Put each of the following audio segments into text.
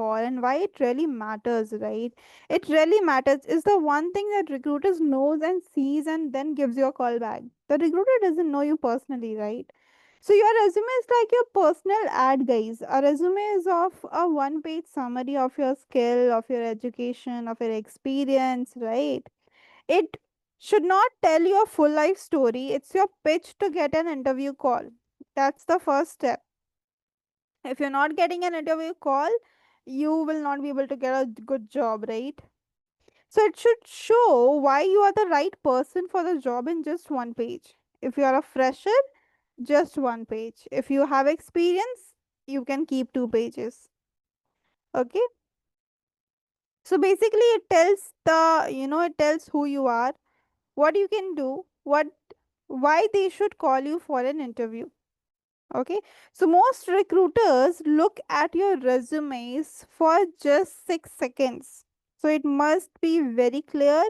for and why it really matters, right? It really matters is the one thing that recruiters knows and sees and then gives you a call back. The recruiter doesn't know you personally, right? So your resume is like your personal ad, guys. A resume is of a one-page summary of your skill, of your education, of your experience, right? It should not tell your full life story. It's your pitch to get an interview call. That's the first step. If you're not getting an interview call, you will not be able to get a good job, right? So it should show why you are the right person for the job in just one page. If you are a fresher, just one page. If you have experience, you can keep 2 pages. Okay. So basically, it tells it tells who you are, what you can do, why they should call you for an interview. Okay, so most recruiters look at your resumes for just 6 seconds. So it must be very clear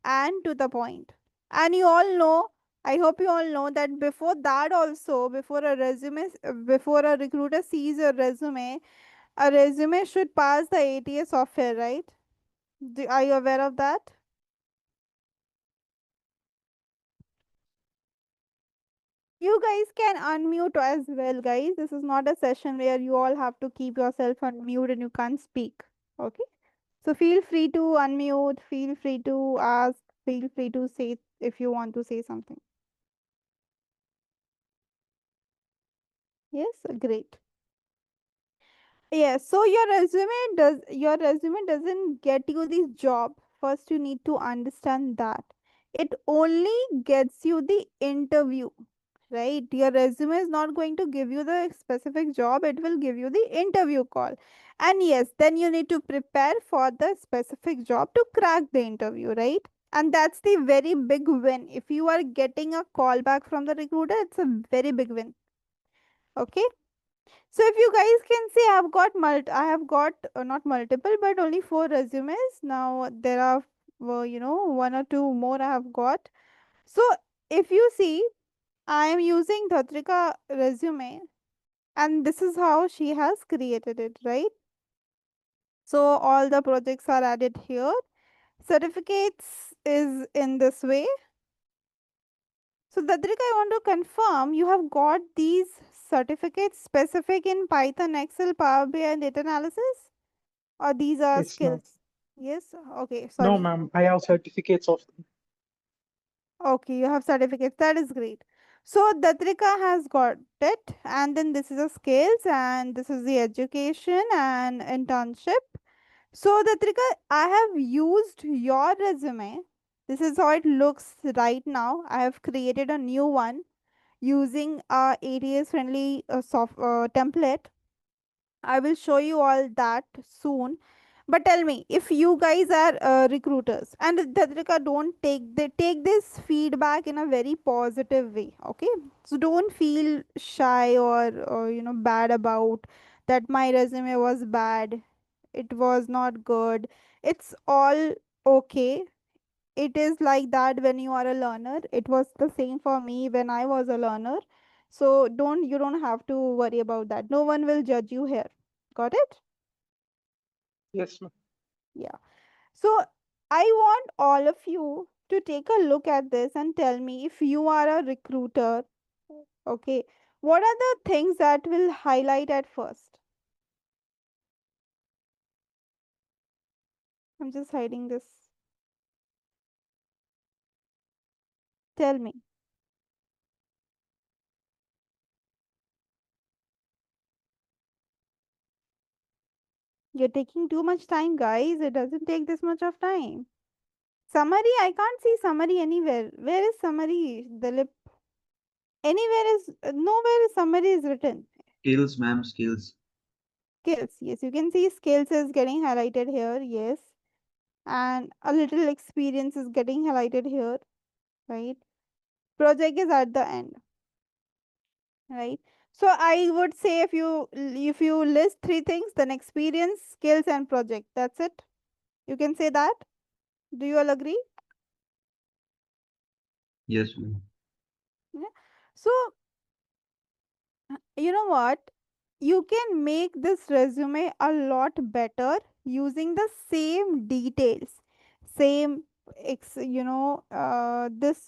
and to the point. And you all know, I hope you all know that before that, also, before a recruiter sees a resume should pass the ATS software, right? Are you aware of that? You guys can unmute as well, guys. This is not a session where you all have to keep yourself on mute and you can't speak. Okay? So feel free to unmute, feel free to ask, feel free to say if you want to say something. Yes, great. Yes, so your resume doesn't get you the job. First you need to understand that. It only gets you the interview, right? Your resume is not going to give you the specific job, it will give you the interview call. And yes, then you need to prepare for the specific job to crack the interview, right? And that's the very big win. If you are getting a call back from the recruiter, it's a very big win. Okay? So if you guys can see, I have got not multiple, but only 4 resumes. Now there are, one or two more I have got. So if you see, I am using Dhatrika resume, and this is how she has created it, right? So all the projects are added here. Certificates is in this way. So Dhatrika, I want to confirm you have got these certificates specific in Python, Excel, Power BI, and data analysis. Or these are Yes, ma'am. skills? Yes. Okay. No, Sorry. ma'am. I have certificates of. Okay. You have certificates. That is great. So Datrika has got it. And then this is the skills and this is the education and internship. So Datrika, I have used your resume. This is how it looks right now. I have created a new one using a ATS friendly soft template. I will show you all that soon. But tell me, if you guys are recruiters and Dhatrika, don't take this feedback in a very positive way, okay? So don't feel shy or bad about that my resume was bad. It was not good. It's all okay. It is like that when you are a learner. It was the same for me when I was a learner. So you don't have to worry about that. No one will judge you here. Got it? Yes, ma'am. Yeah. So I want all of you to take a look at this and tell me if you are a recruiter, okay, what are the things that will highlight at first? I'm just hiding this. Tell me. You're taking too much time, guys. It doesn't take this much of time. Summary, I can't see summary anywhere. Where is summary? The lip. Anywhere is nowhere is summary is written. Skills, ma'am, skills. Skills. Yes, you can see skills is getting highlighted here. Yes. And a little experience is getting highlighted here, right? Project is at the end, right? So I would say if you list 3 things, then experience, skills, and project. That's it. You can say that. Do you all agree? Yes, ma'am. Yeah. So you know what? you can make this resume a lot better using the same details, same this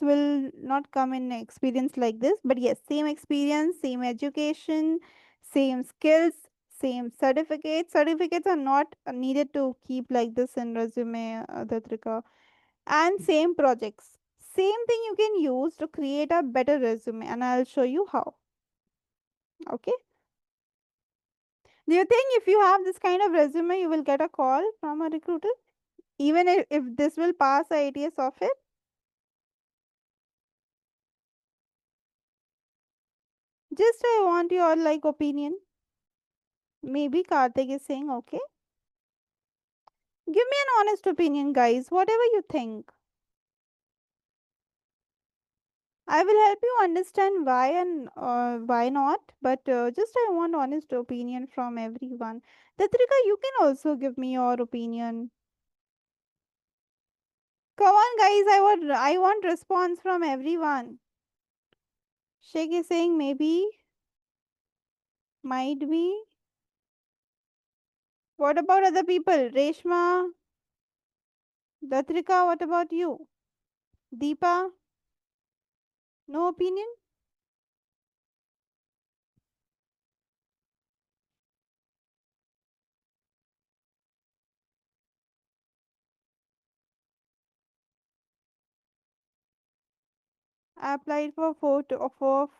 will not come in experience like this, but yes, same experience, same education, same skills, same certificates are not needed to keep like this in resume, Datrika, and same projects, same thing you can use to create a better resume, and I'll show you how. Okay, do you think if you have this kind of resume, you will get a call from a recruiter? Even if this will pass the ATS of it? Just I want your like opinion. Maybe Karthik is saying okay. Give me an honest opinion, guys. Whatever you think. I will help you understand why and why not. But just I want honest opinion from everyone. Tatrika, you can also give me your opinion. Come on, guys. I want response from everyone. Sheikh is saying maybe, might be. What about other people? Reshma, Datrika, what about you? Deepa, no opinion? I applied for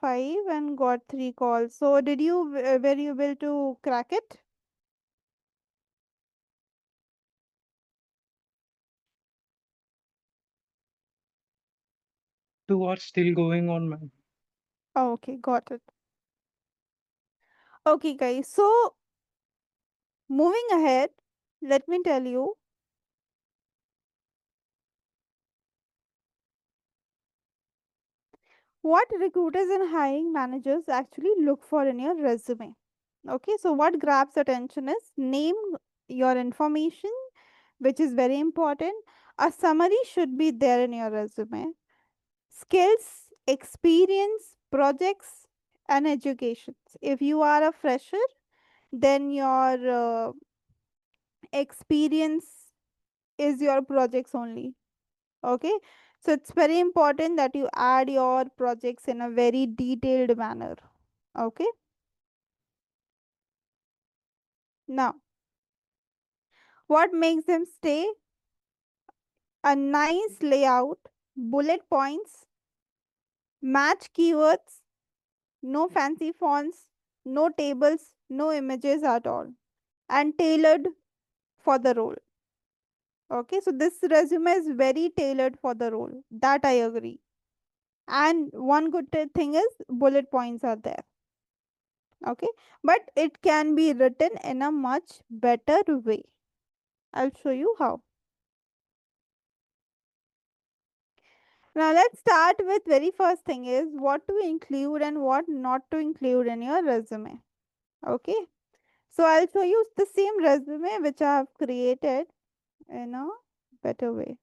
5 and got 3 calls. So did you were you able to crack it? Two are still going on, ma'am. Oh, okay, got it. Okay, guys. So moving ahead, let me tell you what recruiters and hiring managers actually look for in your resume. Okay, so what grabs attention is name, your information, which is very important. A summary should be there in your resume. Skills, experience, projects, and education. If you are a fresher, then your experience is your projects only. Okay, so it's very important that you add your projects in a very detailed manner. Okay, now what makes them stay? A nice layout, bullet points, match keywords, no fancy fonts, no tables, no images at all, and tailored for the role. Okay, so this resume is very tailored for the role. That I agree. And one good thing is bullet points are there. Okay, but it can be written in a much better way. I'll show you how. Now let's start with very first thing is what to include and what not to include in your resume. Okay, so I'll show you the same resume which I have created in a better way.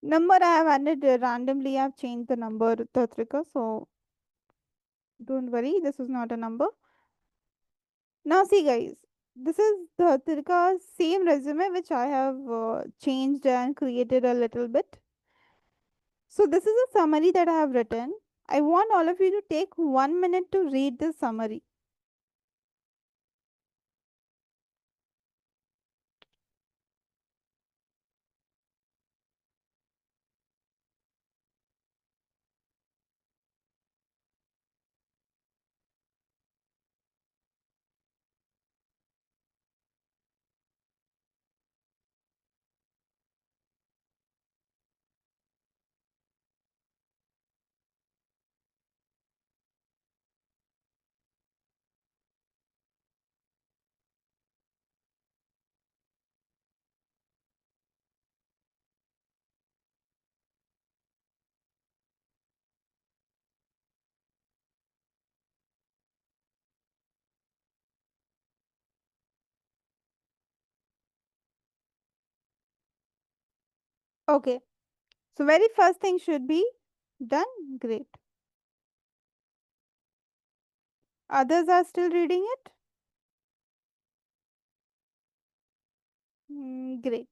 Number I have added randomly. I have changed the number, Tatrika, so don't worry, this is not a number. Now see guys, this is the Tatrika's same resume which I have changed and created a little bit. So this is a summary that I have written. I want all of you to take 1 minute to read this summary. Okay, so very first thing should be Done? Great. Others are still reading it? Great.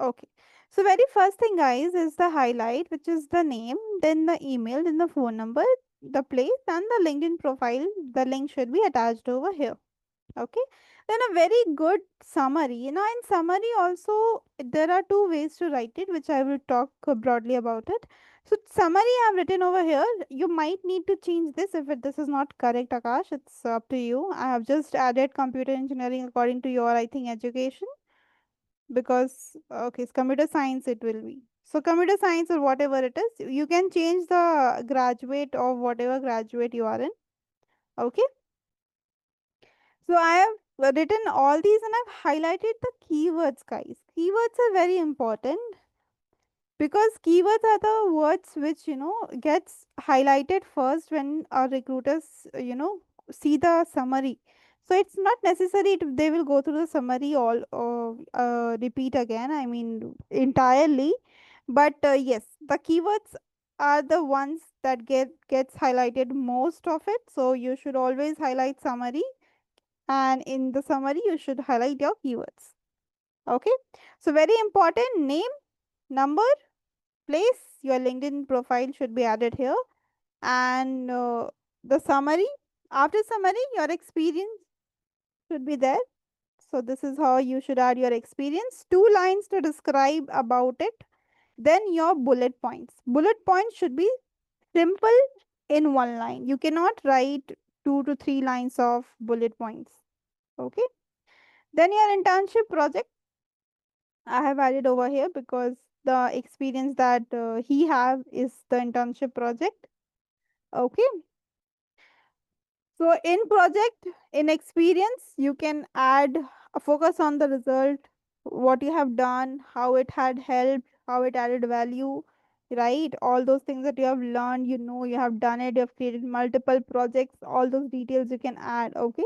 Okay. So very first thing guys is the highlight, which is the name, then the email, then the phone number, the place and the LinkedIn profile. The link should be attached over here. Okay. Then a very good summary. In summary also there are two ways to write it, which I will talk broadly about it. So summary I have written over here. You might need to change this if this is not correct, Akash. It's up to you. I have just added computer engineering according to your, I think, education, because okay, it's computer science it will be. So computer science or whatever it is, you can change the graduate or whatever graduate you are in. Okay. So I have written all these and I've highlighted the keywords, guys. Keywords are very important because keywords are the words which gets highlighted first when our recruiters see the summary. So it's not necessary they will go through the summary all repeat again, I mean entirely, but yes, the keywords are the ones that gets highlighted most of it. So you should always highlight summary, and in the summary you should highlight your keywords. Okay. So very important: name, number, place. Your LinkedIn profile should be added here, and the summary. After summary, your experience should be there. So this is how you should add your experience. 2 lines to describe about it. Then your bullet points. Bullet points should be simple in 1 line. You cannot write 2 to 3 lines of bullet points. Okay. Then your internship project I have added over here because the experience that he have is the internship project. Okay. So in project, in experience, you can add a focus on the result, what you have done, how it had helped, how it added value, right? All those things that you have learned, you have done it, you have created multiple projects, all those details you can add. Okay.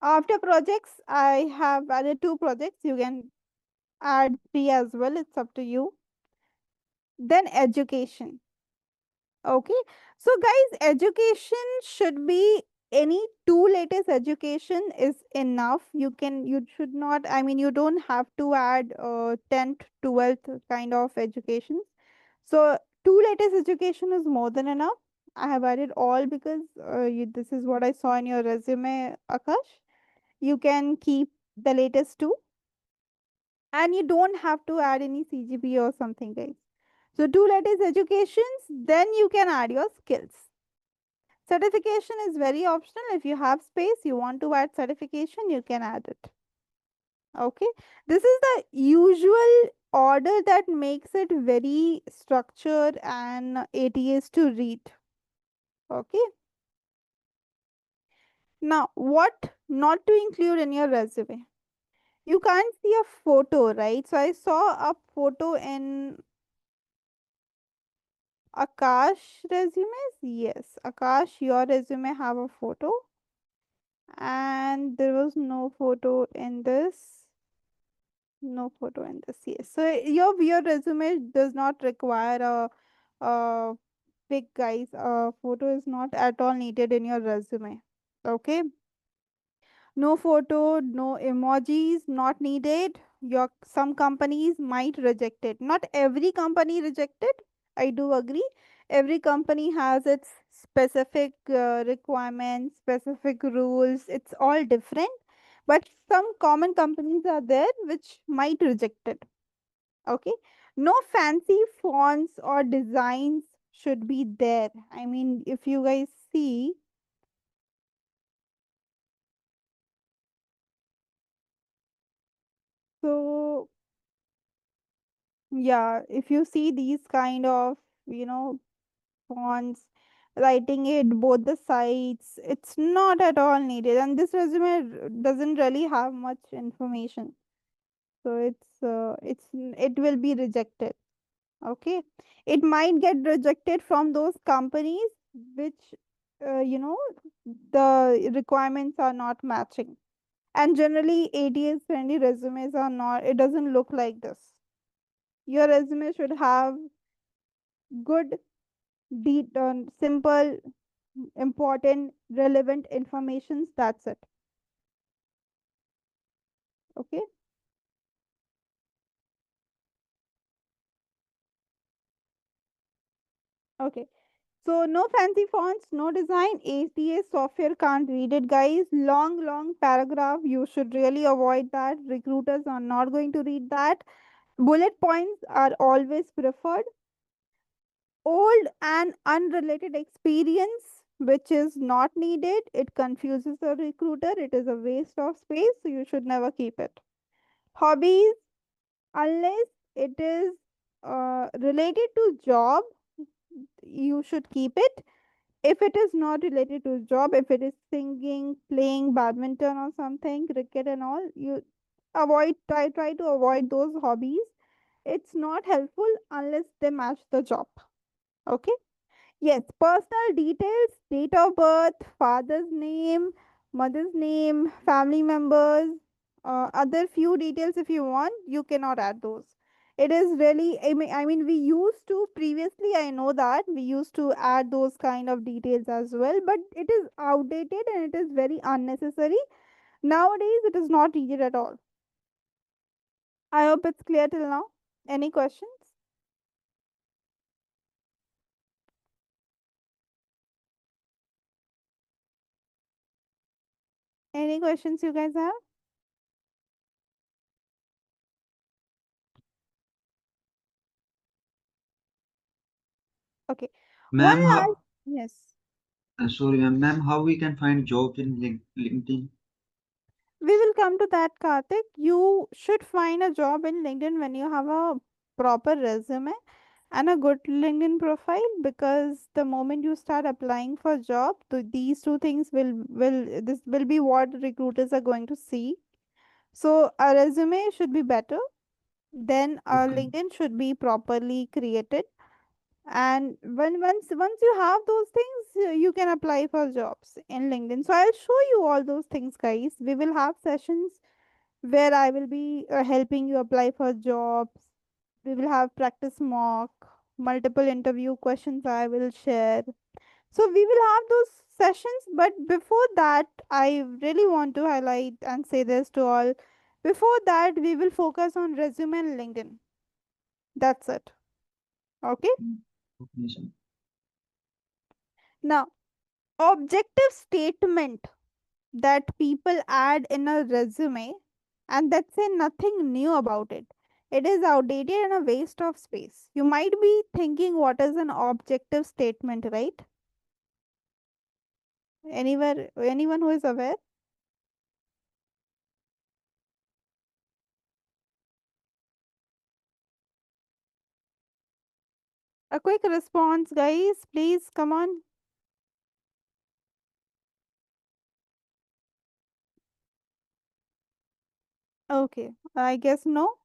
After projects, I have added 2 projects. You can add 3 as well. It's up to you. Then education. Okay. So guys, education should be any 2 latest education is enough. You should not, I mean, you don't have to add 10th, 12th kind of education. So 2 latest education is more than enough. I have added all because this is what I saw in your resume, Akash. You can keep the latest 2, and you don't have to add any CGP or something, guys. So 2 latest educations, then you can add your skills. Certification is very optional. If you have space, you want to add certification, you can add it. Okay. This is the usual order that makes it very structured and ATS to read. Okay. Now, what not to include in your resume? You can't see a photo, right? So I saw a photo in Akash resumes. Yes, Akash, your resume have a photo, and there was no photo in this. No photo in this. Yes. So your resume does not require a big guys. Photo is not at all needed in your resume. Okay. No photo, no emojis, not needed. Your some companies might reject it. Not every company reject it. I do agree. Every company has its specific requirements, specific rules. It's all different. But some common companies are there which might reject it. Okay. No fancy fonts or designs should be there. I mean, if you guys see, so yeah, if you see these kind of, you know, fonts, writing it both the sides, it's not at all needed. And this resume doesn't really have much information. So it will be rejected. Okay. It might get rejected from those companies which, the requirements are not matching. And generally, ATS friendly resumes are not, it doesn't look like this. Your resume should have good, simple, important, relevant informations. That's it. Okay. Okay. So no fancy fonts, no design. ATA software can't read it, guys. Long paragraph. You should really avoid that. Recruiters are not going to read that. Bullet points are always preferred. Old and unrelated experience, which is not needed. It confuses the recruiter. It is a waste of space. So you should never keep it. Hobbies, unless it is related to job, you should keep it. If it is not related to job, if it is singing, playing badminton or something, cricket and all, you try to avoid those hobbies. It's not helpful unless they match the job. Okay. Yes, personal details, date of birth, father's name, mother's name, family members, other few details if you want, you cannot add those. It is really, I mean, we used to previously, I know that we used to add those kind of details as well, but it is outdated and it is very unnecessary. Nowadays, it is not needed at all. I hope it's clear till now. Any questions? Any questions you guys have? Okay. One Ma'am, last, yes. sorry, ma'am, how we can find jobs in LinkedIn? We will come to that, Karthik. You should find a job in LinkedIn when you have a proper resume and a good LinkedIn profile, because the moment you start applying for job, these two things will this will be what recruiters are going to see. So a resume should be better, then a Okay. LinkedIn should be properly created, and once you have those things, you can apply for jobs in LinkedIn. So I'll show you all those things, guys. We will have sessions where I will be helping you apply for jobs. We will have practice mock, multiple interview questions I will share. So we will have those sessions, but before that, I really want to highlight and say this to all. Before that, we will focus on resume and LinkedIn. That's it. Okay. Mm. Okay, sir. Now, objective statement that people add in a resume and that say nothing new about it. It is outdated and a waste of space. You might be thinking, what is an objective statement, right? Anyone who is aware? A quick response, guys. Please come on. Okay, I guess no.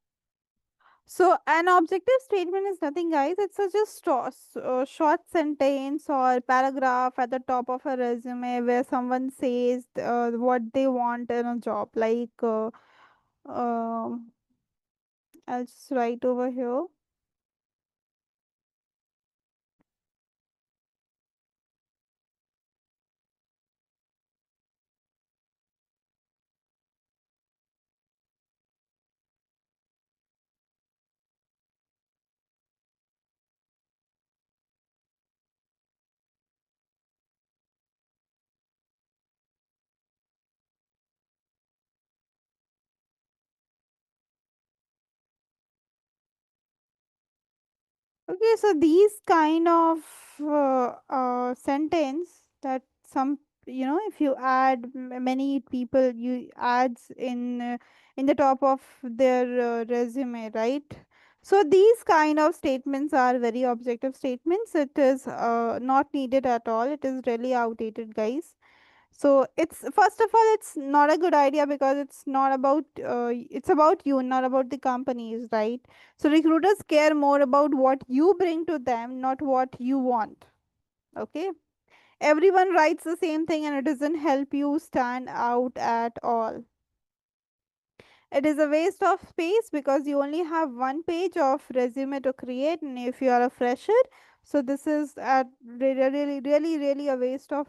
So, an objective statement is nothing, guys. It's a just short sentence or paragraph at the top of a resume where someone says what they want in a job. Um, I'll just write over here. Okay, so these kind of sentence that some, if you add many people, you adds in the top of their resume, right? So these kind of statements are very objective statements. It is not needed at all. It is really outdated, guys. So it's, first of all, it's not a good idea because it's not about it's about you, not about the companies, right? So recruiters care more about what you bring to them, not what you want. Okay, everyone writes the same thing and it doesn't help you stand out at all. It is a waste of space because you only have one page of resume to create, and if you are a fresher, So this is at really a waste of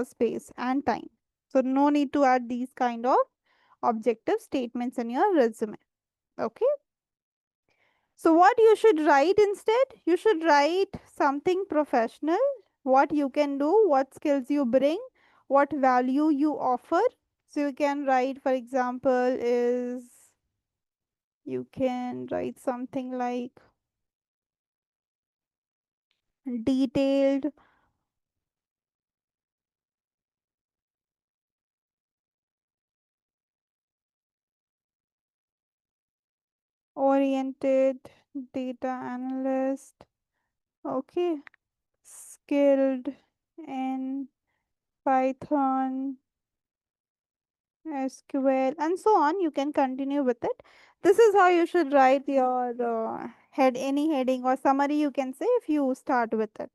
space and time. So no need to add these kind of objective statements in your resume. Okay. So what you should write instead? You should write something professional, what you can do, what skills you bring, what value you offer. So you can write, for example, is you can write something like detailed, oriented, data analyst, okay, skilled in Python, SQL, and so on. You can continue with it. This is how you should write your any heading or summary, you can say, if you start with it.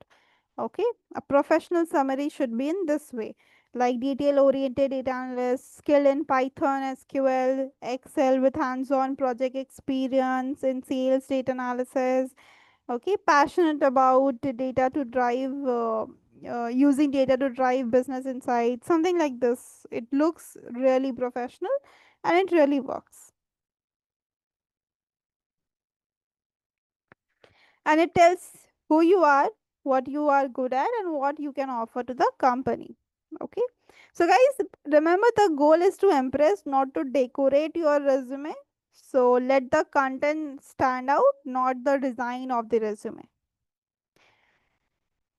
Okay, a professional summary should be in this way, like detail oriented data analyst, skill in Python, SQL, Excel with hands-on project experience in sales, data analysis. Okay, passionate about the data to drive using data to drive business insights, something like this. It looks really professional and it really works, and it tells who you are, what you are good at, and what you can offer to the company. Okay, so guys, remember, the goal is to impress, not to decorate your resume. So let the content stand out, not the design of the resume.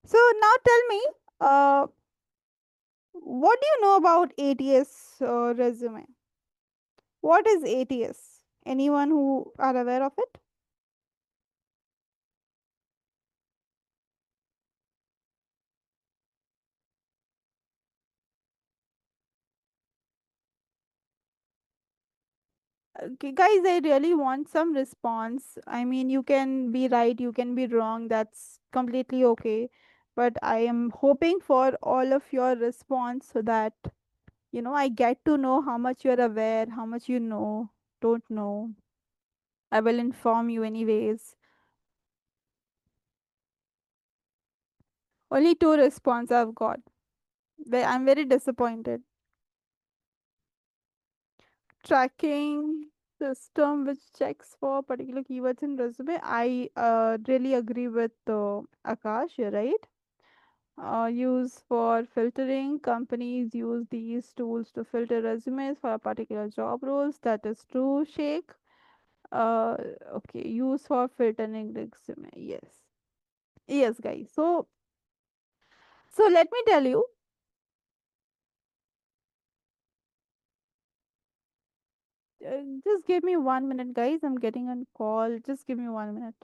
So now tell me, what do you know about ATS resume? What is ATS? Anyone who are aware of it? Okay, guys, I really want some response. I mean, you can be right, you can be wrong. That's completely okay. But I am hoping for all of your response so that, I get to know how much you're aware, how much you know, don't know. I will inform you anyways. Only two response I've got. I'm very disappointed. Tracking system which checks for particular keywords in resume. I really agree with Akash. You're right. Use for filtering. Companies use these tools to filter resumes for a particular job roles. That is true, Sheikh. Uh, okay. Use for filtering resume. Yes. Yes, guys. So let me tell you. Just give me 1 minute, guys. I'm getting a call. Just give me 1 minute.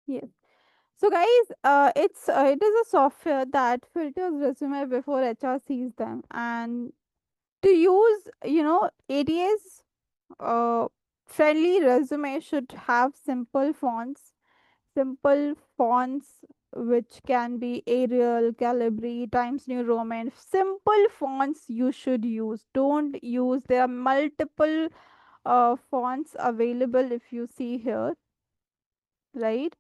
Yes. So guys, it is a software that filters resume before HR sees them, and to use ATS friendly resume should have simple fonts which can be Arial, Calibri, Times New Roman. Simple fonts you should use. Don't use, there are multiple fonts available if you see here, right?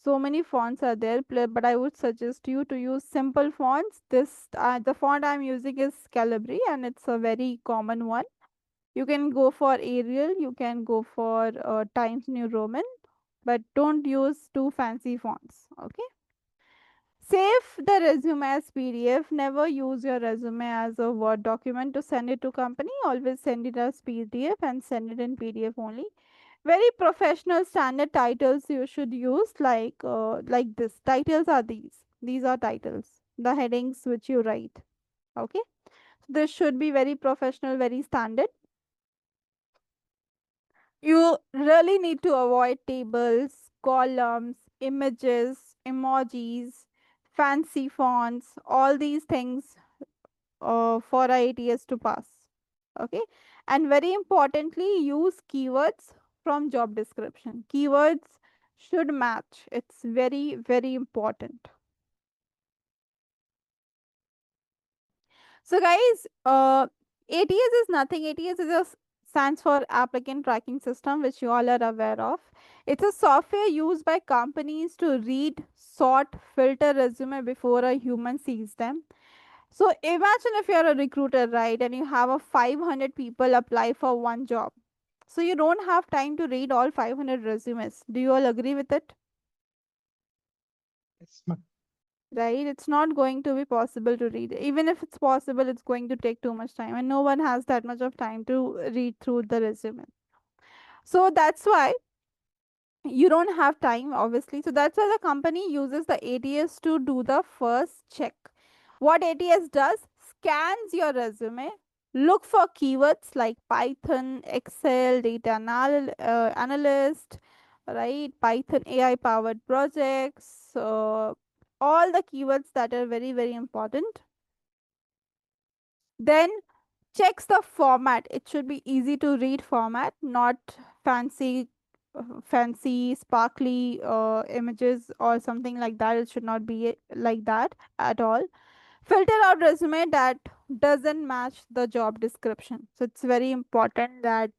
So many fonts are there, but I would suggest you to use simple fonts. This the font I'm using is Calibri, and it's a very common one. You can go for Arial, you can go for Times New Roman, but don't use too fancy fonts. Okay. Save the resume as PDF. Never use your resume as a Word document to send it to company. Always send it as PDF and send it in PDF only. Very professional standard titles you should use, like this. Titles are these. These are titles. The headings which you write. Okay. This should be very professional, very standard. You really need to avoid tables, columns, images, emojis, fancy fonts, all these things for IATS to pass. Okay, and very importantly, use keywords from job description. Keywords should match. It's very, very important. So, guys, ATS is nothing. ATS is stands for Applicant Tracking System, which you all are aware of. It's a software used by companies to read, sort, filter resume before a human sees them. So imagine if you're a recruiter, right, and you have a 500 people apply for one job. So you don't have time to read all 500 resumes. Do you all agree with it? Yes, ma'am. Right? It's not going to be possible to read. Even if it's possible, it's going to take too much time, and no one has that much of time to read through the resume. So that's why you don't have time, obviously. So that's why the company uses the ATS to do the first check. What ATS does, scans your resume, look for keywords like Python, Excel, analyst, right? Python AI powered projects, all the keywords that are very, very important. Then checks the format. It should be easy to read format, not fancy fancy sparkly images or something like that. It should not be like that at all. Filter out resume that doesn't match the job description. So it's very important that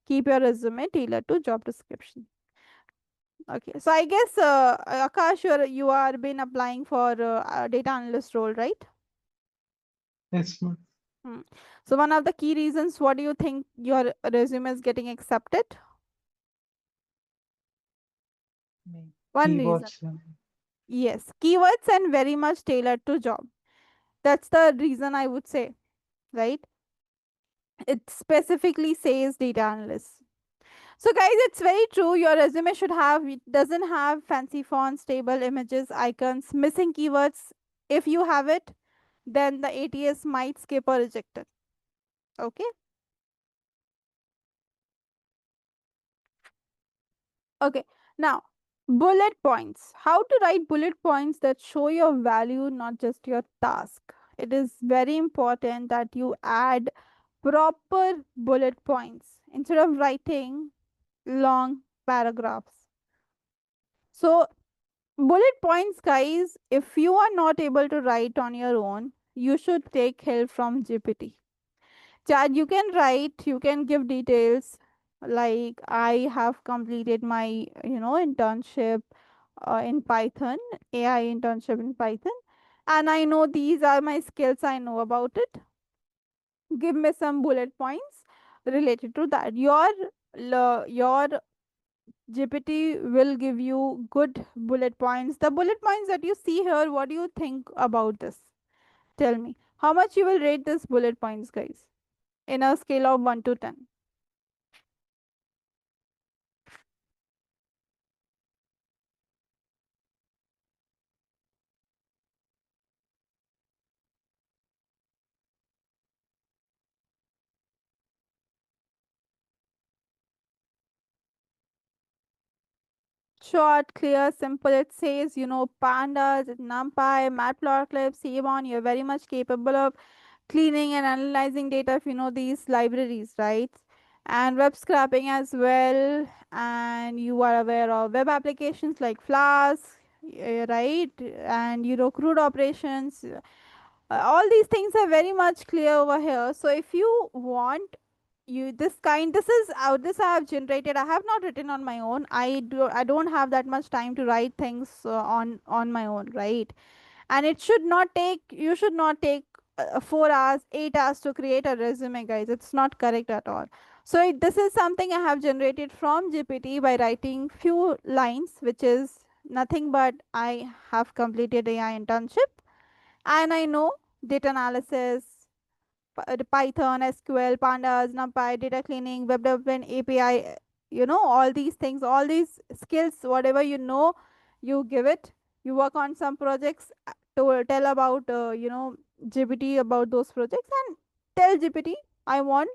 keep your resume tailored to job description. Okay, so I guess Akash, you are been applying for a data analyst role, right? Yes, ma'am. Hmm. So one of the key reasons, what do you think your resume is getting accepted? One reason. Keywords, ma'am. Yes, keywords and very much tailored to job. That's the reason I would say, right? It specifically says data analyst. So guys, it's very true. Your resume should have, it doesn't have fancy fonts, table images, icons, missing keywords. If you have it, then the ATS might skip or reject it. Okay. Okay. Now, bullet points. How to write bullet points that show your value, not just your task. It is very important that you add proper bullet points instead of writing long paragraphs. So, bullet points, guys, if you are not able to write on your own, you should take help from GPT. Chat, you can write, you can give details like I have completed my, internship in Python, AI internship in Python, and I know these are my skills, I know about it. Give me some bullet points related to that. Your GPT will give you good bullet points. The bullet points that you see here, what do you think about this? Tell me. How much you will rate this bullet points, guys? In a scale of 1 to 10. Short, clear, simple. It says, pandas, numpy, matplotlib, cmon. You're very much capable of cleaning and analyzing data if you know these libraries, right? And web scraping as well. And you are aware of web applications like Flask, right? And CRUD operations. All these things are very much clear over here. So if you want this is out, this I have generated. I have not written on my own. I don't have that much time to write things on my own, right? And it should not take, you should not take 4 hours, 8 hours to create a resume, guys. It's not correct at all. So this is something I have generated from GPT by writing few lines, which is Nothing but I have completed AI internship and I know data analysis, Python, SQL, Pandas, NumPy, data cleaning, web development, API, all these things, all these skills, whatever you give it. You work on some projects to tell about, GPT about those projects and tell GPT, I want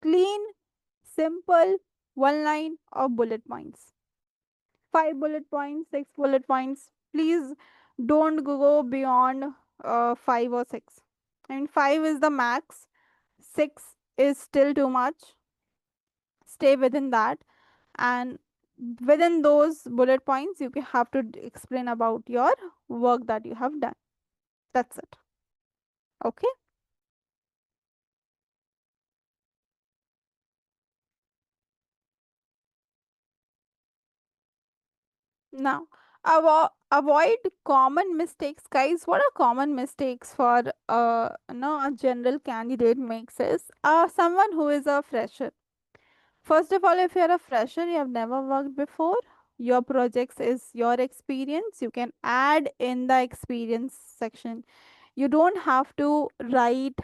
clean, simple, one line of bullet points. 5 bullet points, 6 bullet points. Please don't go beyond 5 or 6. I mean, 5 is the max, 6 is still too much. Stay within that, and within those bullet points, you have to explain about your work that you have done. That's it. Okay. Now, avoid common mistakes, guys. What are common mistakes for no a general candidate makes is someone who is a fresher. First of all, if you're a fresher, you have never worked before, your projects is your experience. You can add in the experience section. You don't have to write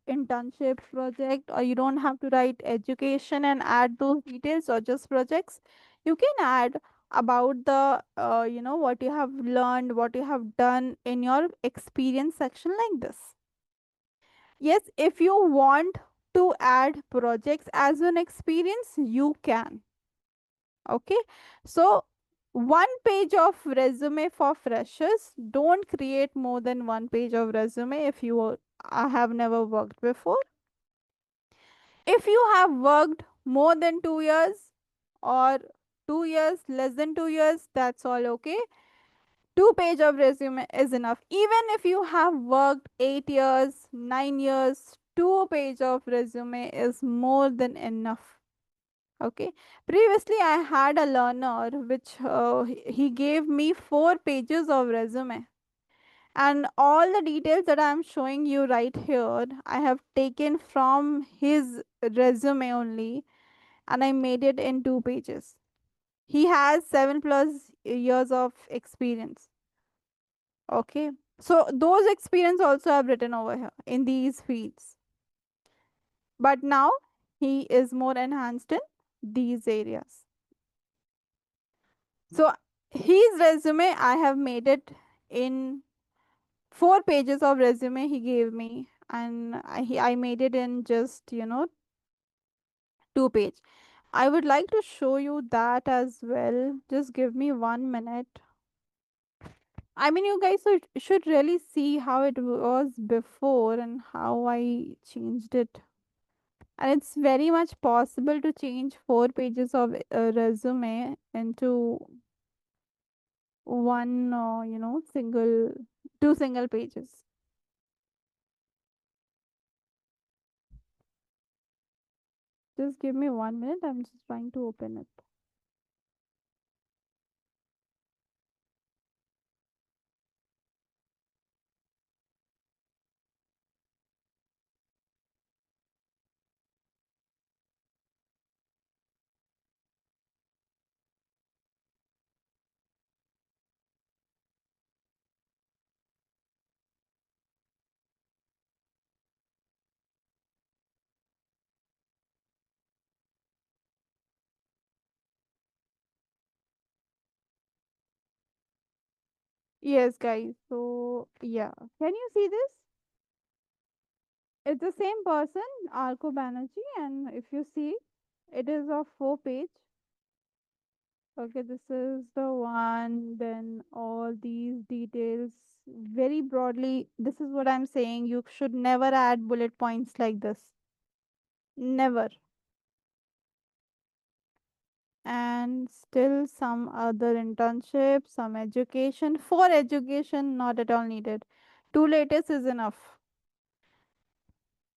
internship project, or you don't have to write education and add those details, or just projects. You can add about the what you have learned, what you have done in your experience section like this. Yes, if you want to add projects as an experience, you can. Okay, so one page of resume for freshers. Don't create more than one page of resume if you have never worked before. If you have worked more than 2 years, or 2 years, less than 2 years, that's all okay. 2 page of resume is enough. Even if you have worked 8 years, 9 years, 2 page of resume is more than enough. Okay. Previously, I had a learner which he gave me 4 pages of resume, and all the details that I am showing you right here, I have taken from his resume only, and I made it in 2 pages. He has 7+ years of experience. Okay. So those experience also I've written over here in these fields. But now he is more enhanced in these areas. So his resume, I have made it in 4 pages of resume he gave me, and I made it in just 2 page. I would like to show you that as well. Just give me 1 minute. I mean, you guys should really see how it was before and how I changed it. And it's very much possible to change 4 pages of resume into one, two single pages. Just give me 1 minute. I'm just trying to open it. Yes, guys. So, yeah. Can you see this? It's the same person, Arko Banerjee, and if you see, it is of 4 page. Okay, this is the one, then all these details very broadly. This is what I'm saying. You should never add bullet points like this. Never. And still some other internship, some education. For education, not at all needed. 2 latest is enough.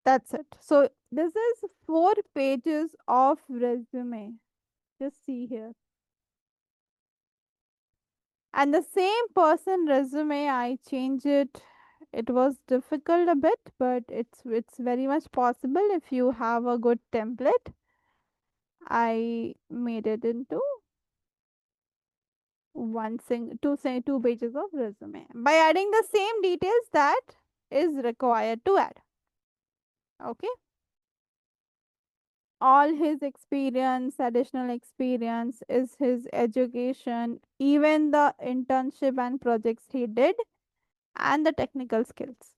That's it. So this is 4 pages of resume. Just see here. And the same person resume, I changed it. It was difficult a bit, but it's very much possible if you have a good template. I made it into two pages of resume by adding the same details that is required to add. Okay, all his experience, additional experience is his education, even the internship and projects he did, and the technical skills.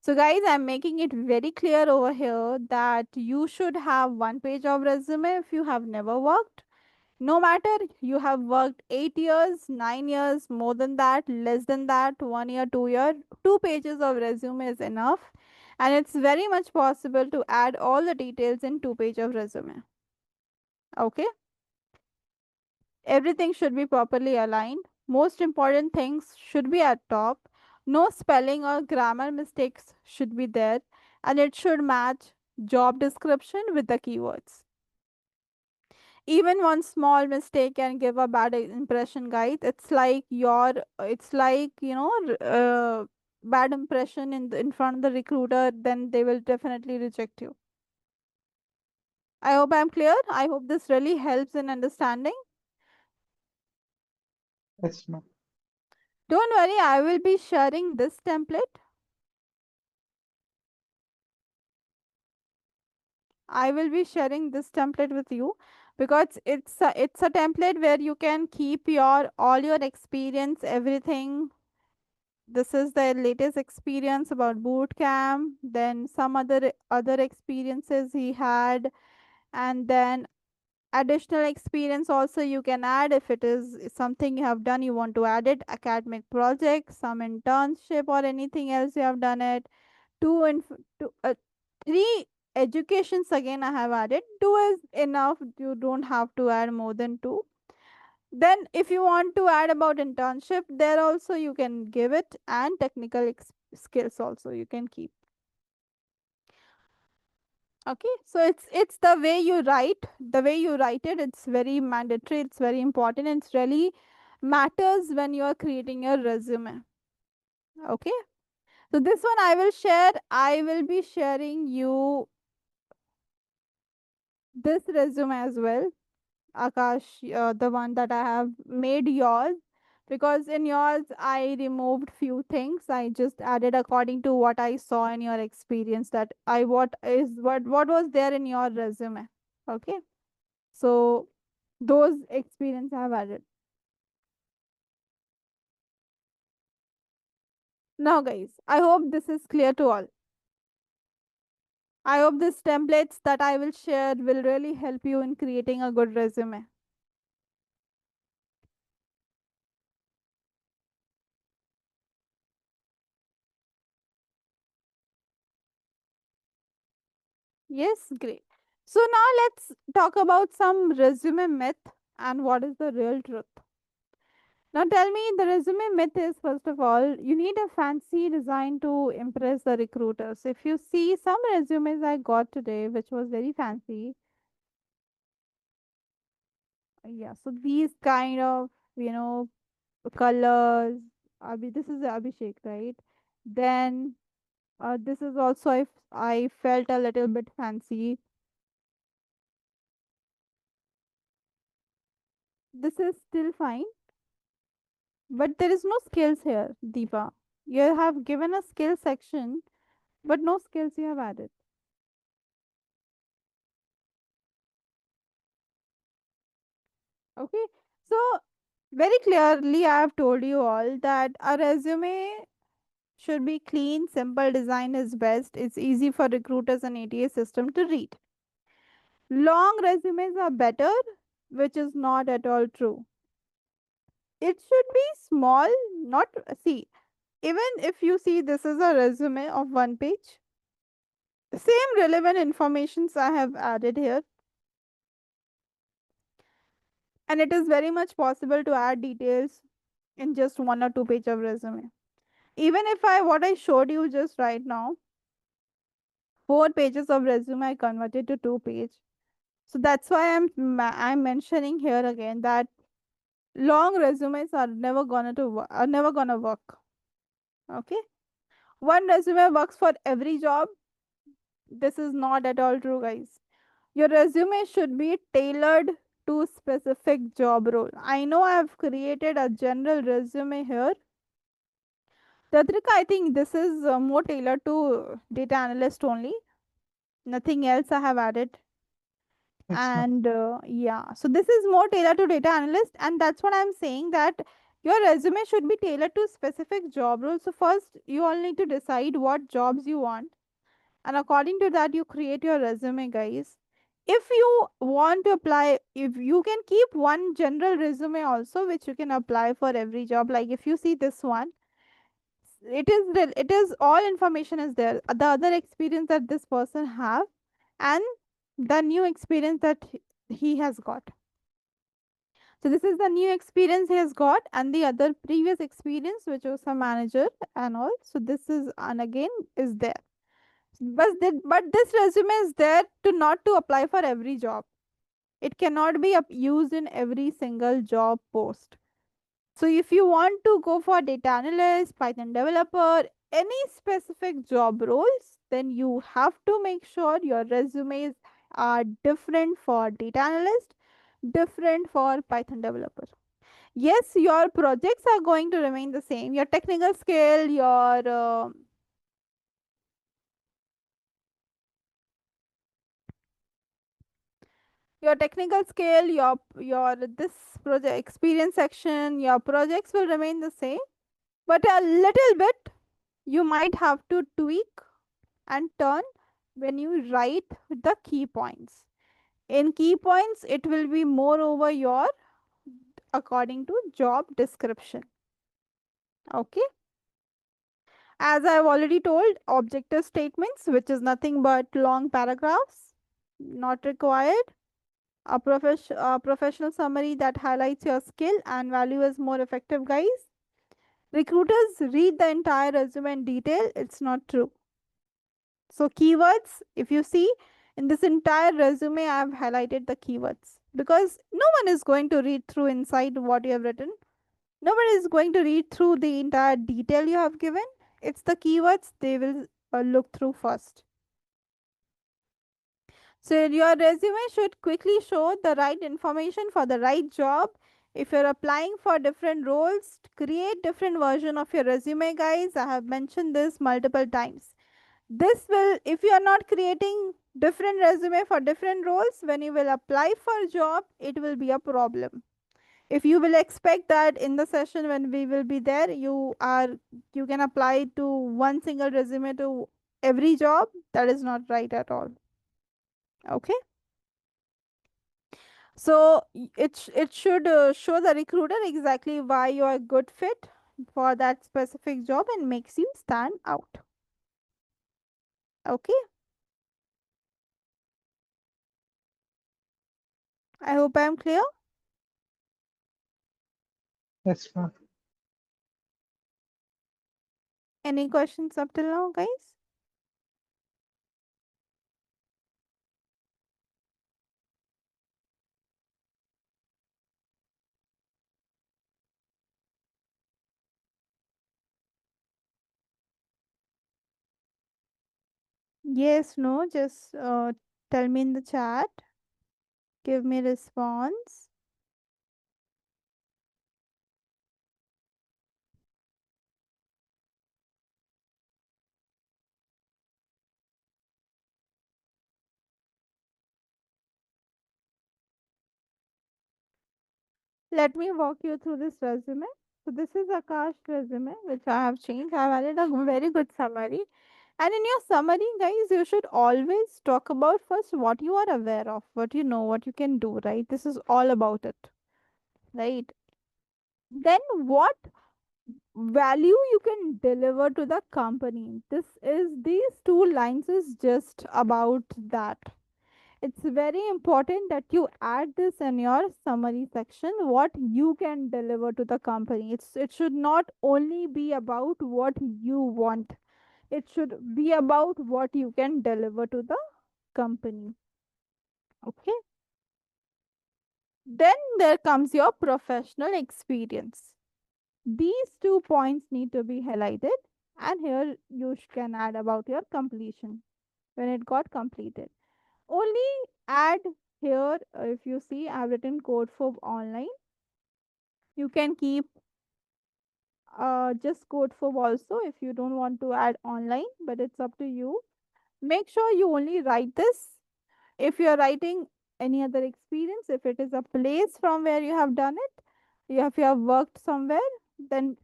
So, guys, I'm making it very clear over here that you should have one page of resume if you have never worked. No matter you have worked 8 years, 9 years, more than that, less than that, 1 year, 2 year, 2 pages of resume is enough. And it's very much possible to add all the details in 2 page of resume. Okay, everything should be properly aligned. Most important things should be at top. No spelling or grammar mistakes should be there, and it should match job description with the keywords. Even one small mistake can give a bad impression, guys. It's like bad impression in front of the recruiter, then they will definitely reject you. I hope I'm clear. I hope this really helps in understanding. Yes, ma'am. Don't worry, I will be sharing this template. I will be sharing this template with you because it's a template where you can keep your all your experience, everything. This is the latest experience about boot camp, then some other experiences he had, and then additional experience also you can add if it is something you have done, you want to add it, academic project, some internship or anything else you have done it. Two and two, three educations again I have added. Two is enough, you don't have to add more than two. Then if you want to add about internship, there also you can give it, and technical skills also you can keep. Okay, so it's the way you write, it, it's very mandatory, it's very important, and it's really matters when you are creating your resume. Okay, so this one I will share, I will be sharing you this resume as well, Akash, the one that I have made yours, because in yours I removed few things. I just added according to what I saw in your experience, that I what was there in your resume. Okay, so those experience I have added. Now, guys, I hope this is clear to all. I hope these templates that I will share will really help you in creating a good resume. Yes, great. So now let's talk about some resume myth and what is the real truth. Now tell me, the resume myth is, first of all, you need a fancy design to impress the recruiters. If you see some resumes I got today, which was very fancy, yeah, so these kind of, you know, colors, this is Abhishek, right? Then this is also, I felt a little bit fancy. This is still fine, but there is no skills here, Deepa. You have given a skill section, but no skills you have added. Okay, so very clearly, I have told you all that a resume should be clean, simple design is best. It's easy for recruiters and ATS system to read. Long resumes are better, which is not at all true. It should be small, not see. Even if you see this is a resume of one page, same relevant informations I have added here, and it is very much possible to add details in just 1 or 2 page of resume. Even if I what I showed you just right now, 4 pages of resume I converted to 2 page. So that's why I'm mentioning here again that long resumes are never gonna work. Okay, one resume works for every job. This is not at all true, guys. Your resume should be tailored to specific job role. I know I have created a general resume here. Tadrika, I think this is more tailored to data analyst only. Nothing else I have added. Yes, ma'am. And yeah, so this is more tailored to data analyst, and that's what I'm saying, that your resume should be tailored to specific job roles. So first you all need to decide what jobs you want, and according to that you create your resume, guys. If you want to apply, if you can keep one general resume also which you can apply for every job, like if you see this one, it is all information is there, the other experience that this person have, and the new experience that he has got. So this is the new experience he has got, and the other previous experience which was a manager and all. So this is, and again is there, but this resume is there to not to apply for every job. It cannot be used in every single job post. So if you want to go for data analyst, Python developer, any specific job roles, then you have to make sure your resumes are different for data analyst, different for Python developer. Yes, your projects are going to remain the same. Your technical skill, your technical skill, your this project experience section, your projects will remain the same, but a little bit you might have to tweak and turn when you write the key points. In key points, it will be more over your according to job description. Okay. As I have already told, objective statements, which is nothing but long paragraphs, not required. A professional summary that highlights your skill and value is more effective, guys. Recruiters read the entire resume in detail. It's not true. So keywords, if you see in this entire resume, I have highlighted the keywords because no one is going to read through inside what you have written. Nobody is going to read through the entire detail you have given. It's the keywords they will look through first. So your resume should quickly show the right information for the right job. If you're applying for different roles, create different version of your resume, guys. I have mentioned this multiple times. This will, if you are not creating different resume for different roles, when you will apply for a job, it will be a problem. If you will expect that in the session when we will be there, you can apply to one single resume to every job, that is not right at all. Okay. So it should show the recruiter exactly why you are a good fit for that specific job and makes you stand out. Okay. I hope I am clear. Yes, ma'am. Any questions up till now, guys? Yes, no, just tell me in the chat. Give me response. Let me walk you through this resume. So this is Akash resume, which I have changed. I have added a very good summary. And in your summary, guys, you should always talk about first what you are aware of, what you know, what you can do, right? This is all about it, right? Then what value you can deliver to the company. This is these two lines is just about that. It's very important that you add this in your summary section, what you can deliver to the company. It should not only be about what you want, it should be about what you can deliver to the company. Okay. Then there comes your professional experience. These 2 points need to be highlighted, and here you can add about your completion when it got completed. Only add here, if you see, I've written code for online. You can keep just code for also if you don't want to add online, but it's up to you. Make sure you only write this. If you're writing any other experience, if it is a place from where you have done it, if you have worked somewhere, then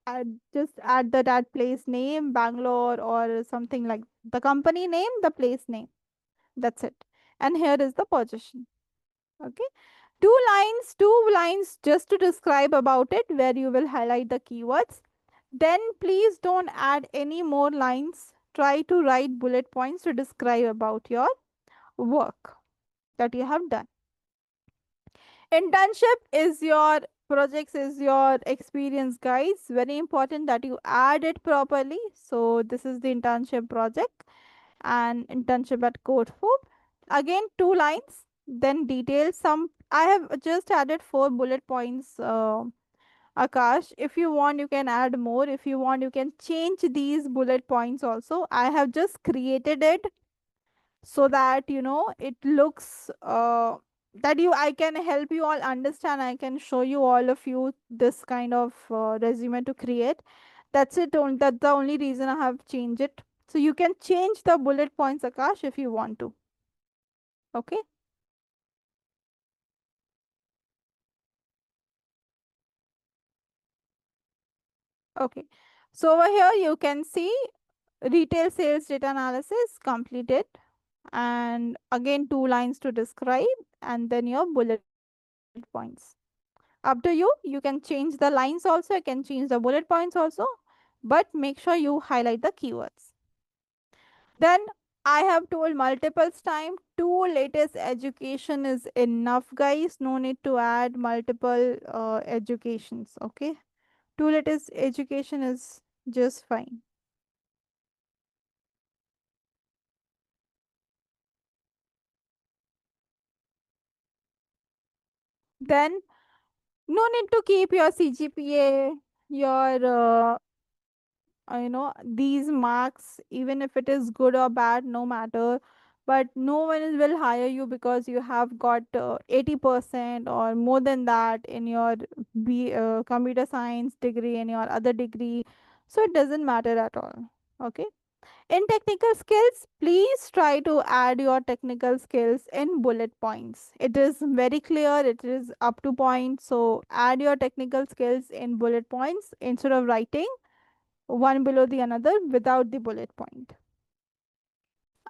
just add that place name, Bangalore, or something like the company name, the place name. That's it. And here is the position. Okay. Two lines just to describe about it, where you will highlight the keywords. Then please don't add any more lines. Try to write bullet points to describe about your work that you have done. Internship is your projects, is your experience, guys. Very important that you add it properly. So this is the internship project and internship at Codefoop. Again, two lines, then details. Some I have just added four bullet points. Akash, if you want, you can add more. If you want, you can change these bullet points also. I have just created it so that it looks that you I can help you all understand. I can show you all of you this kind of resume to create. That's the only reason I have changed it. So you can change the bullet points, Akash, if you want to. Okay. Okay. So over here you can see retail sales data analysis completed, and again two lines to describe, and then your bullet points. Up to you. You can change the lines also, you can change the bullet points also, but make sure you highlight the keywords. Then I have told multiple times, two latest education is enough, guys. No need to add multiple educations. Okay, two latest education is just fine. Then no need to keep your CGPA, your these marks, even if it is good or bad, no matter. But no one will hire you because you have got 80% or more than that in your computer science degree and your other degree. So it doesn't matter at all. Okay. In technical skills, please try to add your technical skills in bullet points. It is very clear, it is up to point. So add your technical skills in bullet points instead of writing one below the another without the bullet point.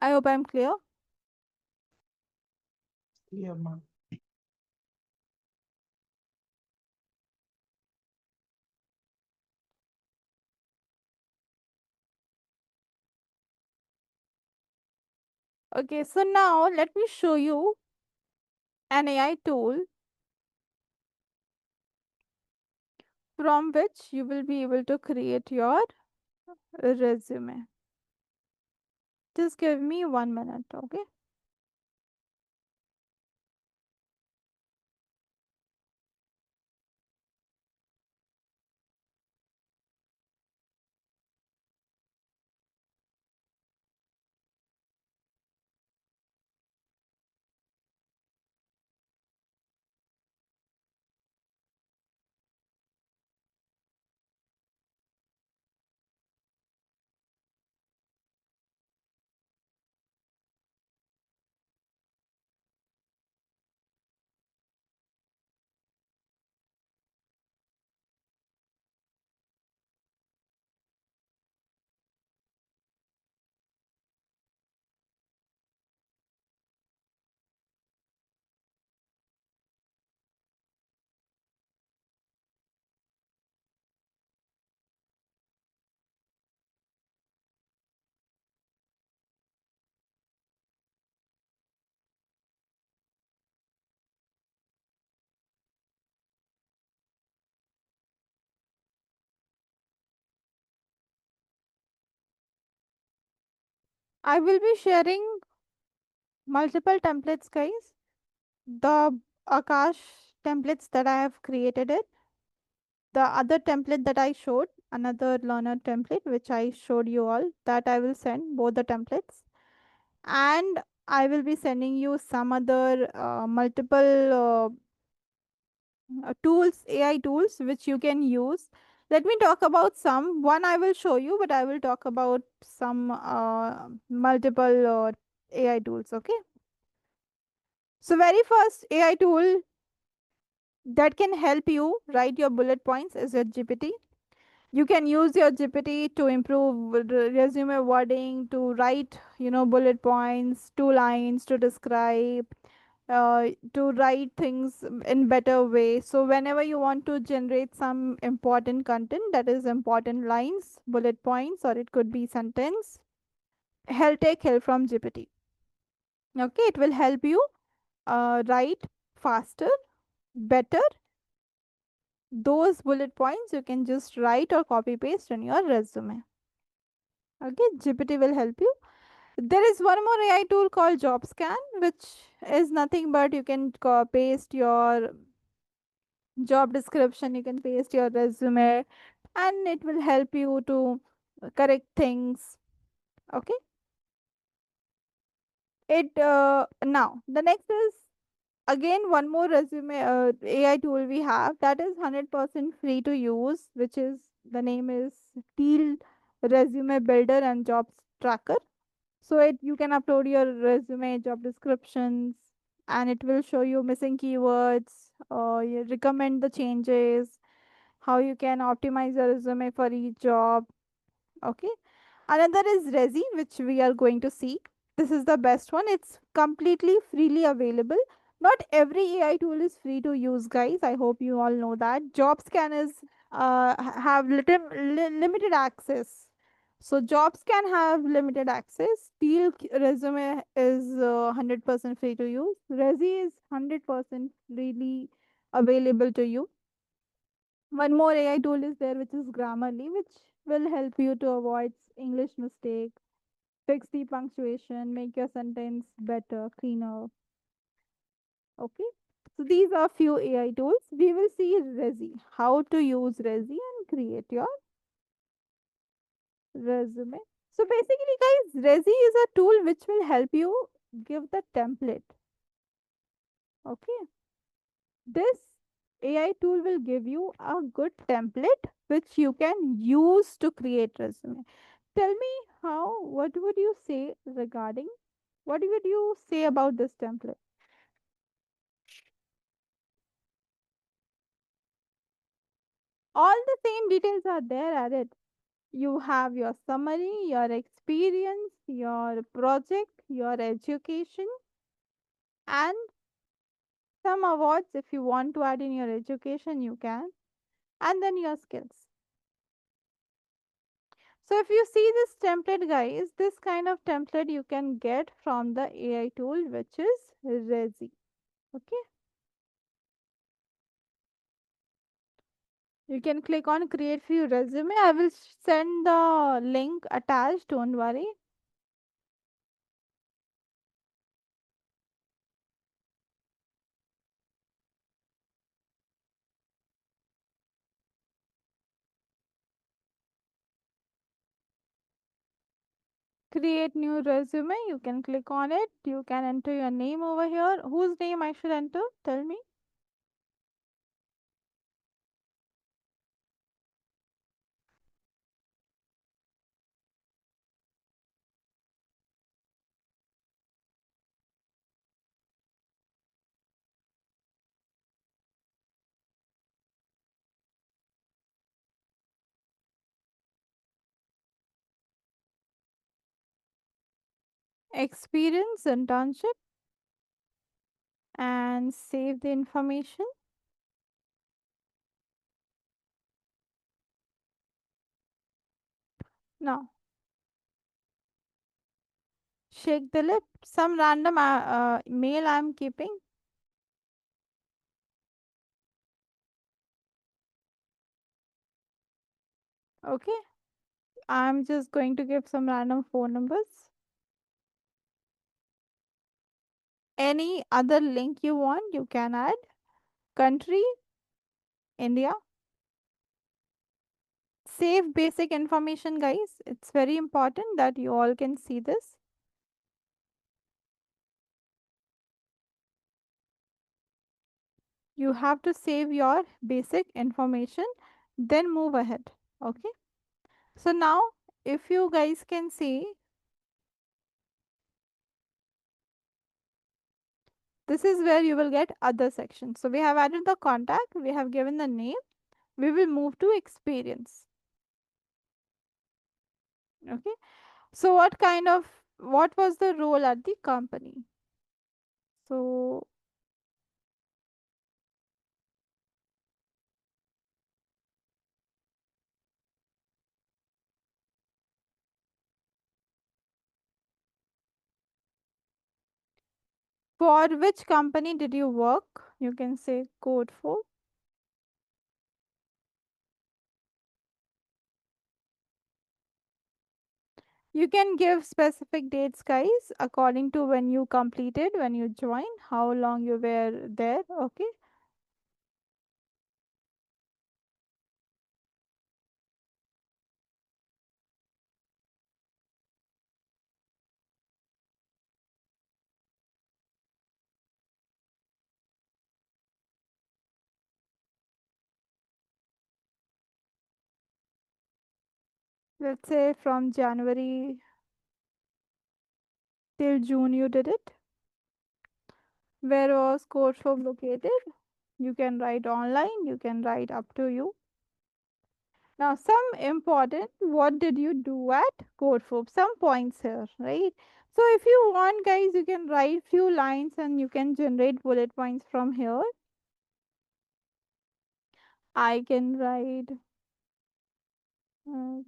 I hope I'm clear. Clear, ma'am. Okay, so now let me show you an AI tool from which you will be able to create your resume. Just give me 1 minute, okay? I will be sharing multiple templates, guys. The Akash templates that I have created it. The other template that I showed, another learner template which I showed you all, that I will send both the templates. And I will be sending you some other multiple tools, AI tools, which you can use. Let me talk about some. One I will show you, but I will talk about some multiple AI tools. Okay. So, very first AI tool that can help you write your bullet points is your GPT. You can use your GPT to improve resume wording, to write, bullet points, 2 lines to describe, to write things in better way. So whenever you want to generate some important content, that is important lines, bullet points, or it could be sentence, take help from GPT. Okay, it will help you write faster, better. Those bullet points you can just write or copy paste in your resume. Okay, GPT will help you. There is one more AI tool called JobScan, which is nothing but you can paste your job description, you can paste your resume, and it will help you to correct things. Okay. It Now the next is again one more resume AI tool we have, that is 100% free to use, which is the name is Teal Resume Builder and Jobs Tracker. So it you can upload your resume, job descriptions, and it will show you missing keywords, or you recommend the changes, how you can optimize your resume for each job. Okay. Another is Resi, which we are going to see. This is the best one. It's completely freely available. Not every AI tool is free to use, guys. I hope you all know that. Job scanners have limited access. So jobs can have limited access. Teal resume is 100% free to use. Resi is 100% freely available to you. One more AI tool is there, which is Grammarly, which will help you to avoid English mistake, fix the punctuation, make your sentence better, cleaner. Okay. So these are few AI tools. We will see Resi, how to use Resi and create your resume. So basically, guys, Resi is a tool which will help you give the template. Okay. This AI tool will give you a good template which you can use to create resume. Tell me what would you say regarding, what would you say about this template? All the same details are there added. You have your summary, your experience, your project, your education, and some awards. If you want to add in your education, you can, and then your skills. So if you see this template, guys, this kind of template you can get from the AI tool, which is Resi. Okay. You can click on create few resume. I will send the link attached, don't worry. Create new resume. You can click on it. You can enter your name over here. Whose name I should enter? Tell me. Experience, internship, and save the information. Now, shake the lip. Some random mail I'm keeping. Okay. I'm just going to give some random phone numbers. Any other link you want, you can add. Country, India. Save basic information, guys. It's very important that you all can see this. You have to save your basic information, then move ahead. Okay. So now, if you guys can see, this is where you will get other sections. So we have added the contact, we have given the name, we will move to experience. Okay. So what was the role at the company? So for which company did you work? You can say code for. You can give specific dates, guys, according to when you completed, when you joined, how long you were there. Okay. Let's say from January till June you did it. Where was Courseform located? You can write online, you can write up to you. Now, some important, what did you do at Courseform? Some points here, right? So, if you want, guys, you can write few lines and you can generate bullet points from here. I can write. uh,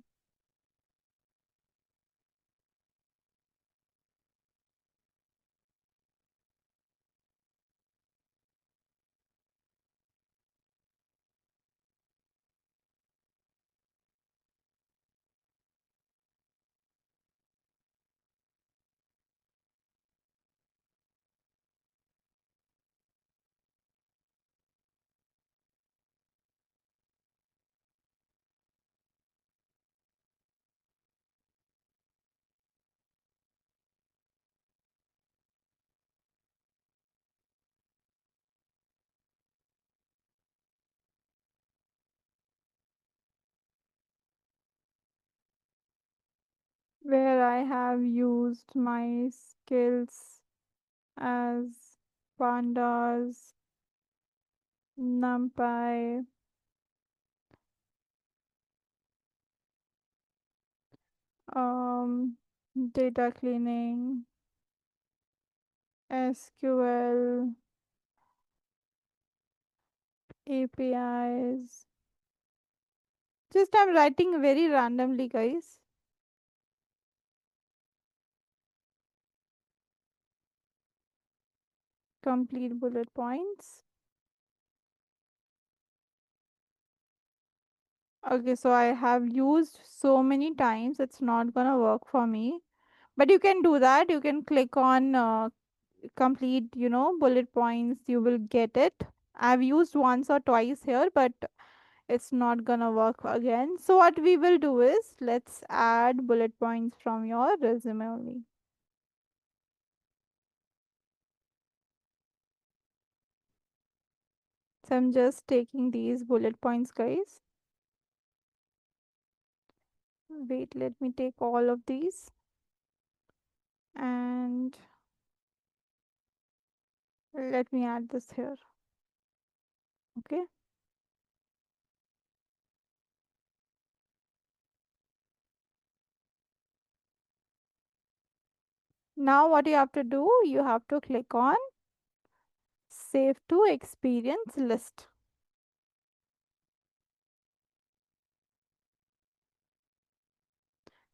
where I have used my skills as pandas, numpy, um, data cleaning, SQL, APIs. Just I'm writing very randomly, guys. Complete bullet points. Okay, so I have used so many times, it's not gonna work for me. But you can do that. You can click on complete, bullet points. You will get it. I've used once or twice here, but it's not gonna work again. So what we will do is let's add bullet points from your resume only. So I'm just taking these bullet points, guys. Wait, let me take all of these and let me add this here. Okay. Now what you have to do, you have to click on save to experience list.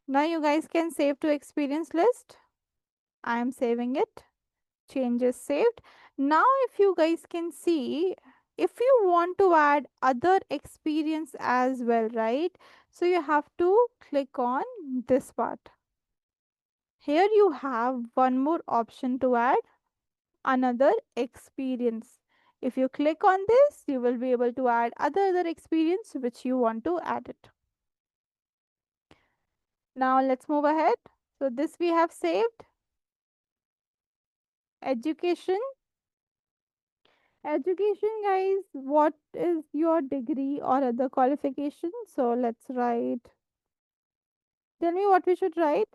Now you guys can save to experience list. I am saving it. Changes saved. Now if you guys can see, if you want to add other experience as well, right? So you have to click on this part. Here you have one more option to add another experience. If you click on this, you will be able to add other experience which you want to add it. Now let's move ahead. So this we have saved. Education. Education, guys, what is your degree or other qualification? So let's write. Tell me what we should write.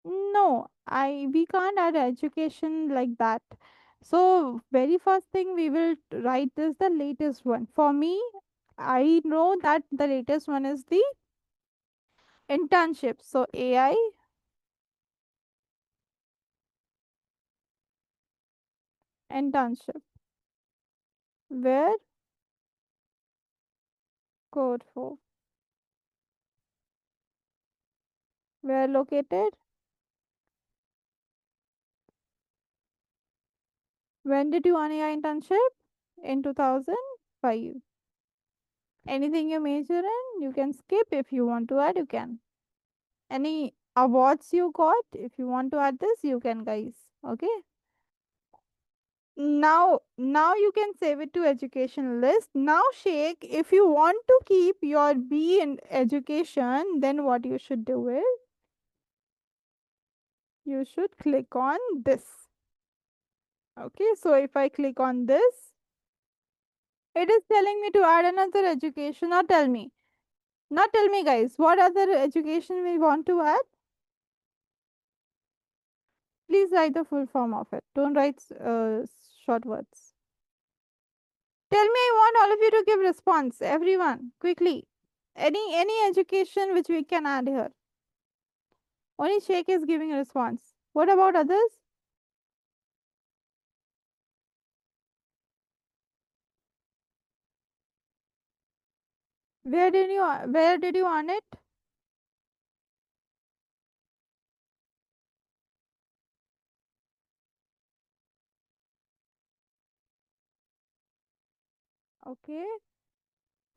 No, I we can't add education like that. So very first thing we will write is the latest one. For me, I know that the latest one is the internship. So AI internship. Where code for? Where located? When did you earn your internship? In 2005. Anything you major in, you can skip. If you want to add, you can. Any awards you got, if you want to add this, you can, guys. Okay. Now you can save it to education list. Now, Sheikh, if you want to keep your B in education, then what you should do is you should click on this. Okay, so if I click on this, it is telling me to add another education. Now tell me, guys, what other education we want to add? Please write the full form of it. Don't write short words. Tell me, I want all of you to give response. Everyone, quickly. Any education which we can add here. Only Sheikh is giving a response. What about others? Where did you earn it? Okay.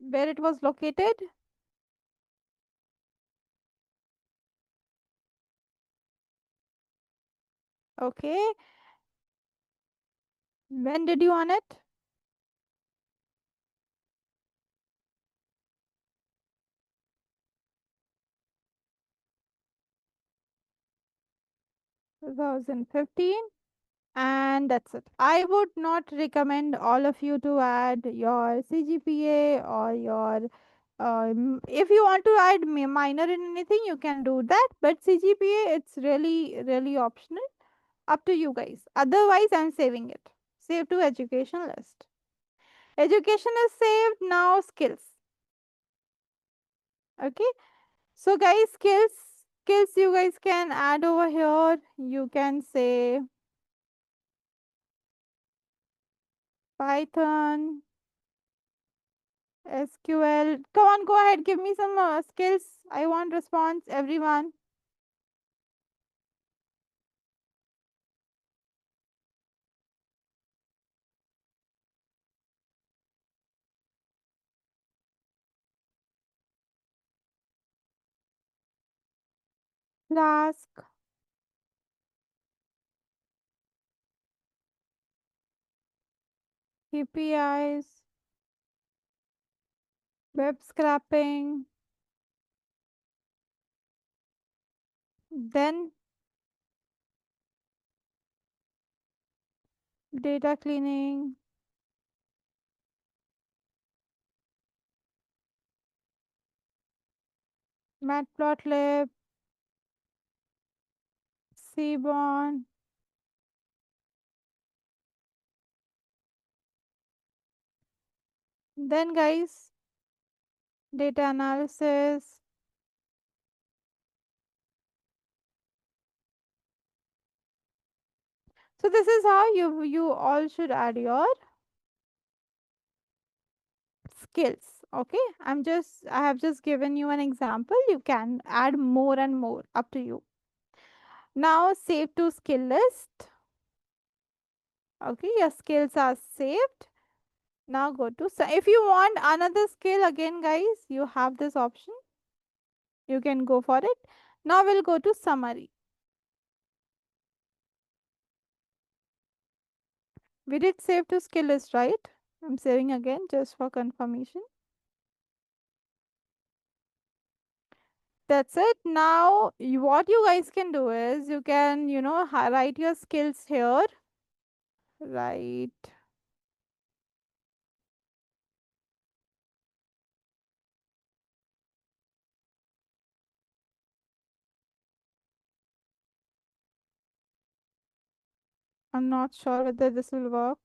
Where it was located? Okay. When did you earn it? 2015. And that's it. I would not recommend all of you to add your CGPA or your if you want to add minor in anything, you can do that. But CGPA, it's really optional. Up to you guys. Otherwise, I'm saving it. Save to education list. Education is saved. Now skills. Okay. So guys, skills you guys can add over here. You can say Python, SQL. Come on, go ahead. Give me some skills. I want response, everyone. Flask, APIs, web scraping, then data cleaning, Matplotlib, Seaborn. Then, guys, data analysis. So this is how you all should add your skills. Okay, I have just given you an example. You can add more and more, up to you. Now save to skill list. Okay, your skills are saved. Now go to, so if you want another skill again, guys, you have this option. You can go for it. Now we'll go to summary. We did save to skill list, right? I'm saving again just for confirmation. That's it. Now, what you guys can do is you can, write your skills here. Right. I'm not sure whether this will work.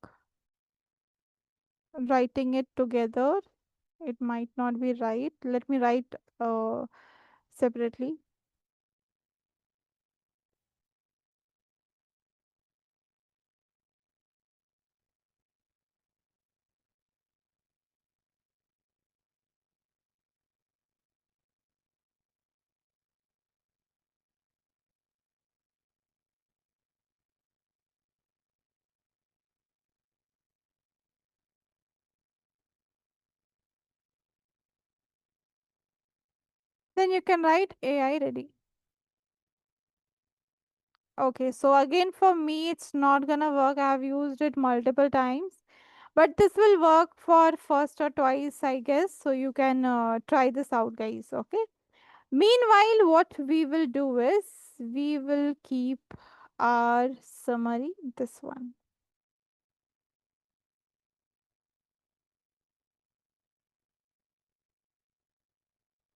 Writing it together, it might not be right. Let me write separately. Then you can write AI ready. Okay, so again for me it's not gonna work. I have used it multiple times. But this will work for first or twice, I guess. So you can try this out, guys. Okay. Meanwhile, what we will do is we will keep our summary, this one.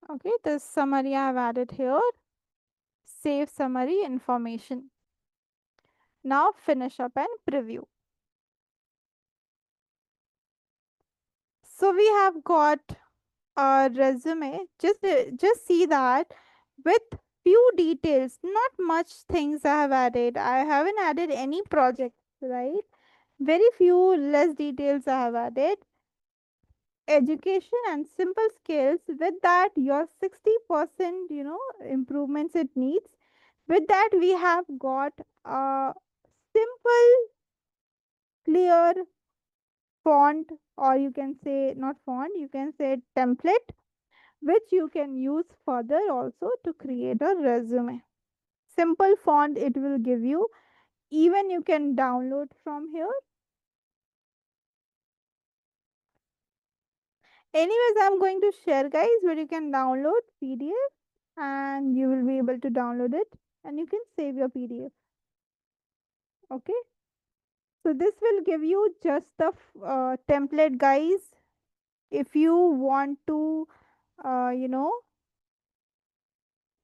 Okay, this summary I have added here. Save summary information. Now finish up and preview. So we have got a resume. Just see that with few details, not much things I have added. I haven't added any projects, right? Very few less details I have added. Education and simple skills. With that, your 60%, improvements it needs. With that, we have got a simple, clear font, or you can say not font, you can say template, which you can use further also to create a resume. Simple font it will give you. Even you can download from here. Anyways, I'm going to share, guys, where you can download PDF and you will be able to download it and you can save your PDF. Okay. So this will give you just the template, guys. If you want to, uh, you know,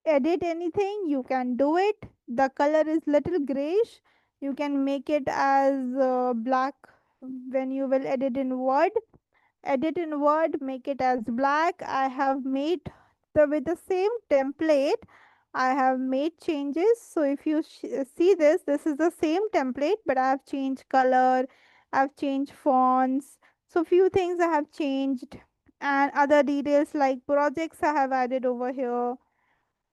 edit anything, you can do it. The color is little grayish. You can make it as black when you will edit in Word. Edit in Word, make it as black. I have made with the same template. I have made changes. So if you see this is the same template, but I have changed color. I've changed fonts. So few things I have changed, and other details like projects I have added over here.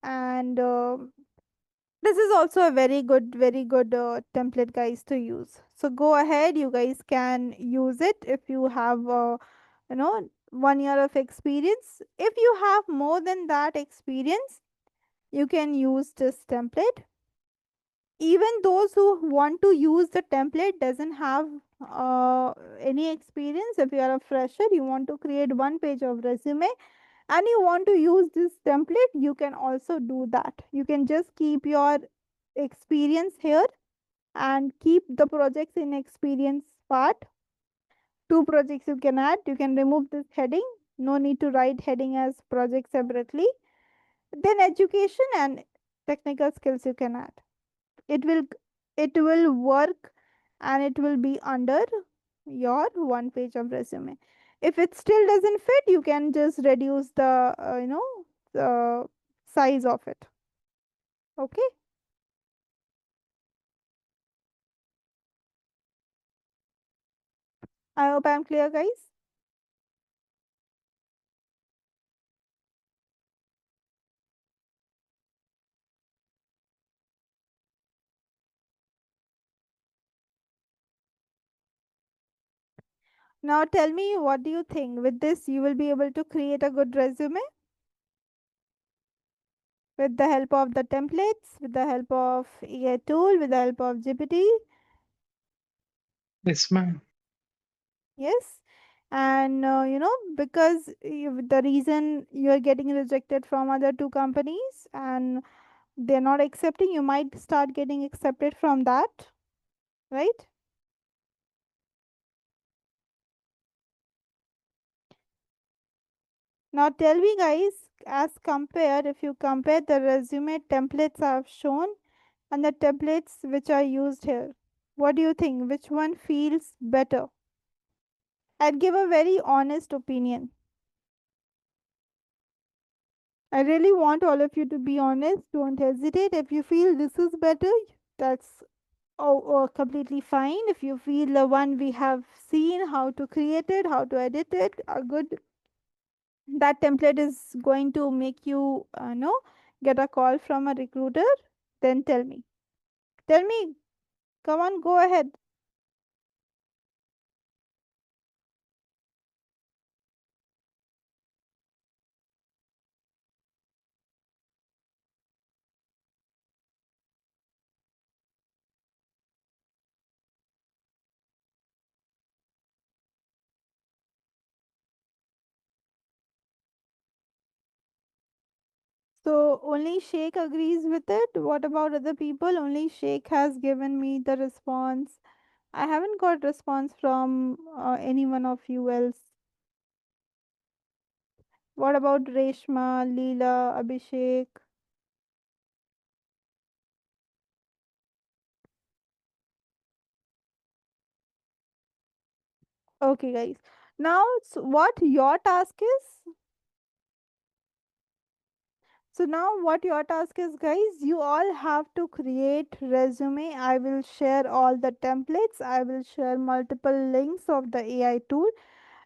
And this is also a very good template, guys, to use. So go ahead, you guys can use it if you have 1 year of experience. If you have more than that experience, you can use this template. Even those who want to use the template doesn't have any experience. If you are a fresher, you want to create one page of resume and you want to use this template, you can also do that. You can just keep your experience here and keep the projects in experience part. Two projects you can add. You can remove this heading. No need to write heading as project separately. Then education and technical skills you can add. It will it will work and it will be under your one page of resume. If it still doesn't fit, you can just reduce the the size of it. Okay. I hope I'm clear, guys. Now tell me, what do you think? With this, you will be able to create a good resume with the help of the templates, with the help of AI tool, with the help of GPT. Yes, ma'am. Yes. And because the reason you're getting rejected from other two companies and they're not accepting, you might start getting accepted from that, right? Now tell me guys, as compared, if you compare the resume templates I've shown and the templates which are used here, what do you think? Which one feels better? I'd give a very honest opinion. I really want all of you to be honest. Don't hesitate. If you feel this is better, that's completely fine. If you feel the one we have seen, how to create it, how to edit it, a good, that template is going to make you get a call from a recruiter, then tell me. Tell me. Come on, go ahead. So only Sheikh agrees with it. What about other people? Only Sheikh has given me the response. I haven't got response from any one of you else. What about Reshma, Leela, Abhishek? Okay, guys. Now, what your task is? So now what your task is, guys, you all have to create resume. I will share all the templates. I will share multiple links of the AI tool.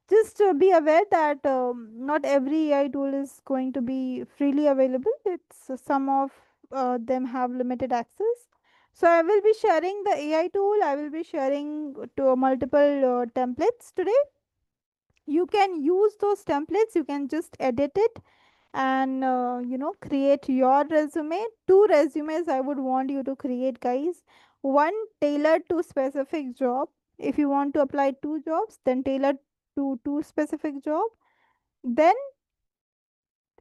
Just be aware that not every AI tool is going to be freely available. It's some of them have limited access. So I will be sharing the AI tool. I will be sharing to multiple templates today. You can use those templates. You can just edit it and create your resume. Two resumes I would want you to create, guys. One tailored to specific job. If you want to apply two jobs, then tailored to two specific job. Then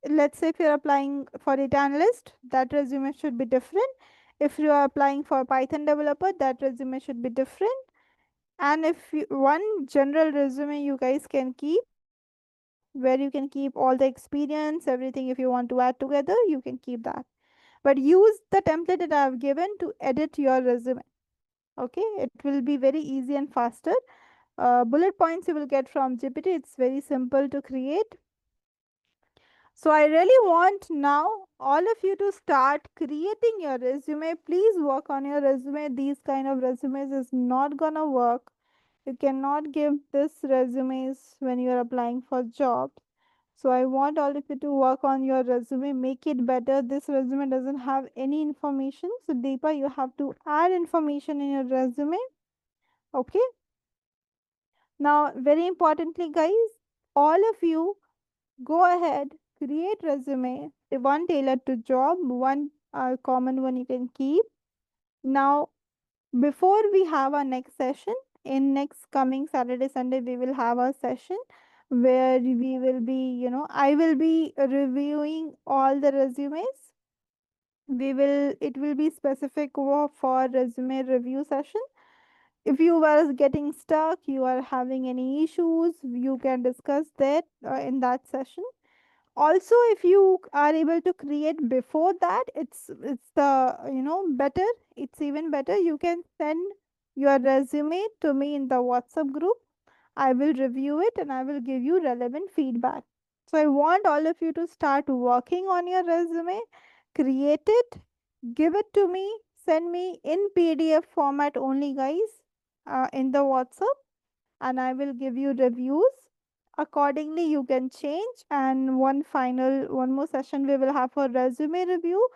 let's say if you're applying for data analyst, that resume should be different. If you are applying for Python developer, that resume should be different. And if you, one general resume you guys can keep, where you can keep all the experience, everything. If you want to add together, you can keep that, but use the template that I have given to edit your resume. Okay, it will be very easy and faster. Bullet points you will get from GPT. It's very simple to create. So I really want now all of you to start creating your resume. Please work on your resume. These kind of resumes is not gonna work. You cannot give this resumes when you are applying for jobs. So I want all of you to work on your resume, make it better. This resume doesn't have any information. So Deepa, you have to add information in your resume. Okay. Now, very importantly, guys, all of you go ahead, create resume, the one tailored to job, one common one you can keep. Now, before we have our next session, in next coming Saturday, Sunday, we will have a session where we will be, I will be reviewing all the resumes. It will be specific for resume review session. If you are getting stuck, you are having any issues, you can discuss that in that session. Also, if you are able to create before that, it's the better. It's even better. You can send your resume to me in the WhatsApp group. I will review it and I will give you relevant feedback. So I want all of you to start working on your resume, create it, give it to me, send me in PDF format only, guys, in the WhatsApp, and I will give you reviews. Accordingly, you can change. And one more session we will have for resume review,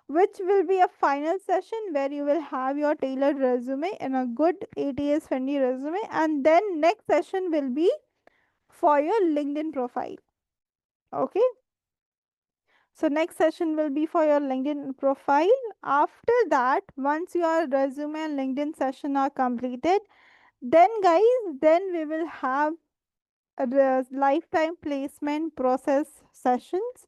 which will be a final session where you will have your tailored resume in a good ATS friendly resume. And then next session will be for your LinkedIn profile. Okay. So next session will be for your LinkedIn profile. After that, once your resume and LinkedIn session are completed, Then, guys, then we will have the lifetime placement process sessions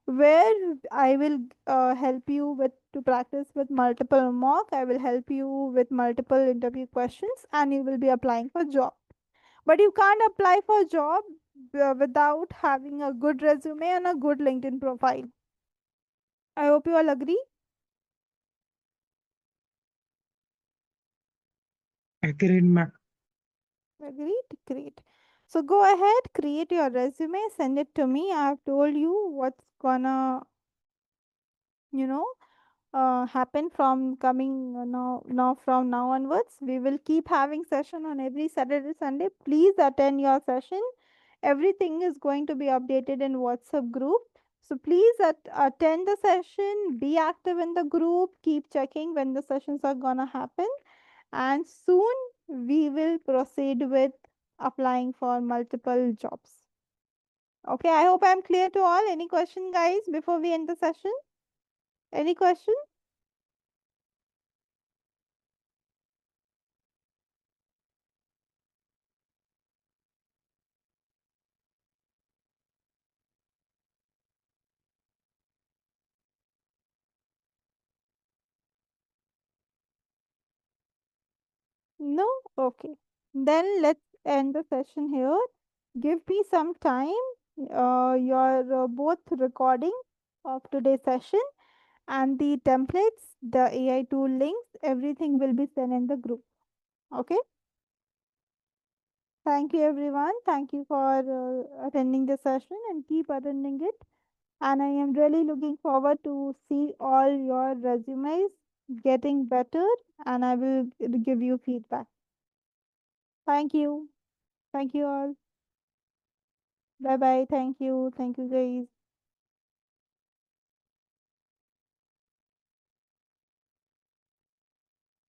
where I will help you with to practice with multiple mock. I will help you with multiple interview questions, and you will be applying for job. But you can't apply for job without having a good resume and a good LinkedIn profile. I hope you all agree. Agreed, ma'am. Agreed? Great. So go ahead, create your resume, send it to me. I have told you what's gonna, you know, happen from coming now from now onwards. We will keep having session on every Saturday, Sunday. Please attend your session. Everything is going to be updated in WhatsApp group. So please attend the session, be active in the group, keep checking when the sessions are gonna happen, and soon we will proceed with applying for multiple jobs. Okay, I hope I'm clear to all. Any question, guys, before we end the session? Any question? No? Okay. Then let's end the session here. Give me some time. Your both recording of today's session and the templates, the AI tool links, everything will be sent in the group. Okay. Thank you, everyone. Thank you for attending the session and keep attending it. And I am really looking forward to see all your resumes getting better, and I will give you feedback. Thank you. Thank you all. Bye bye. Thank you. Thank you, guys.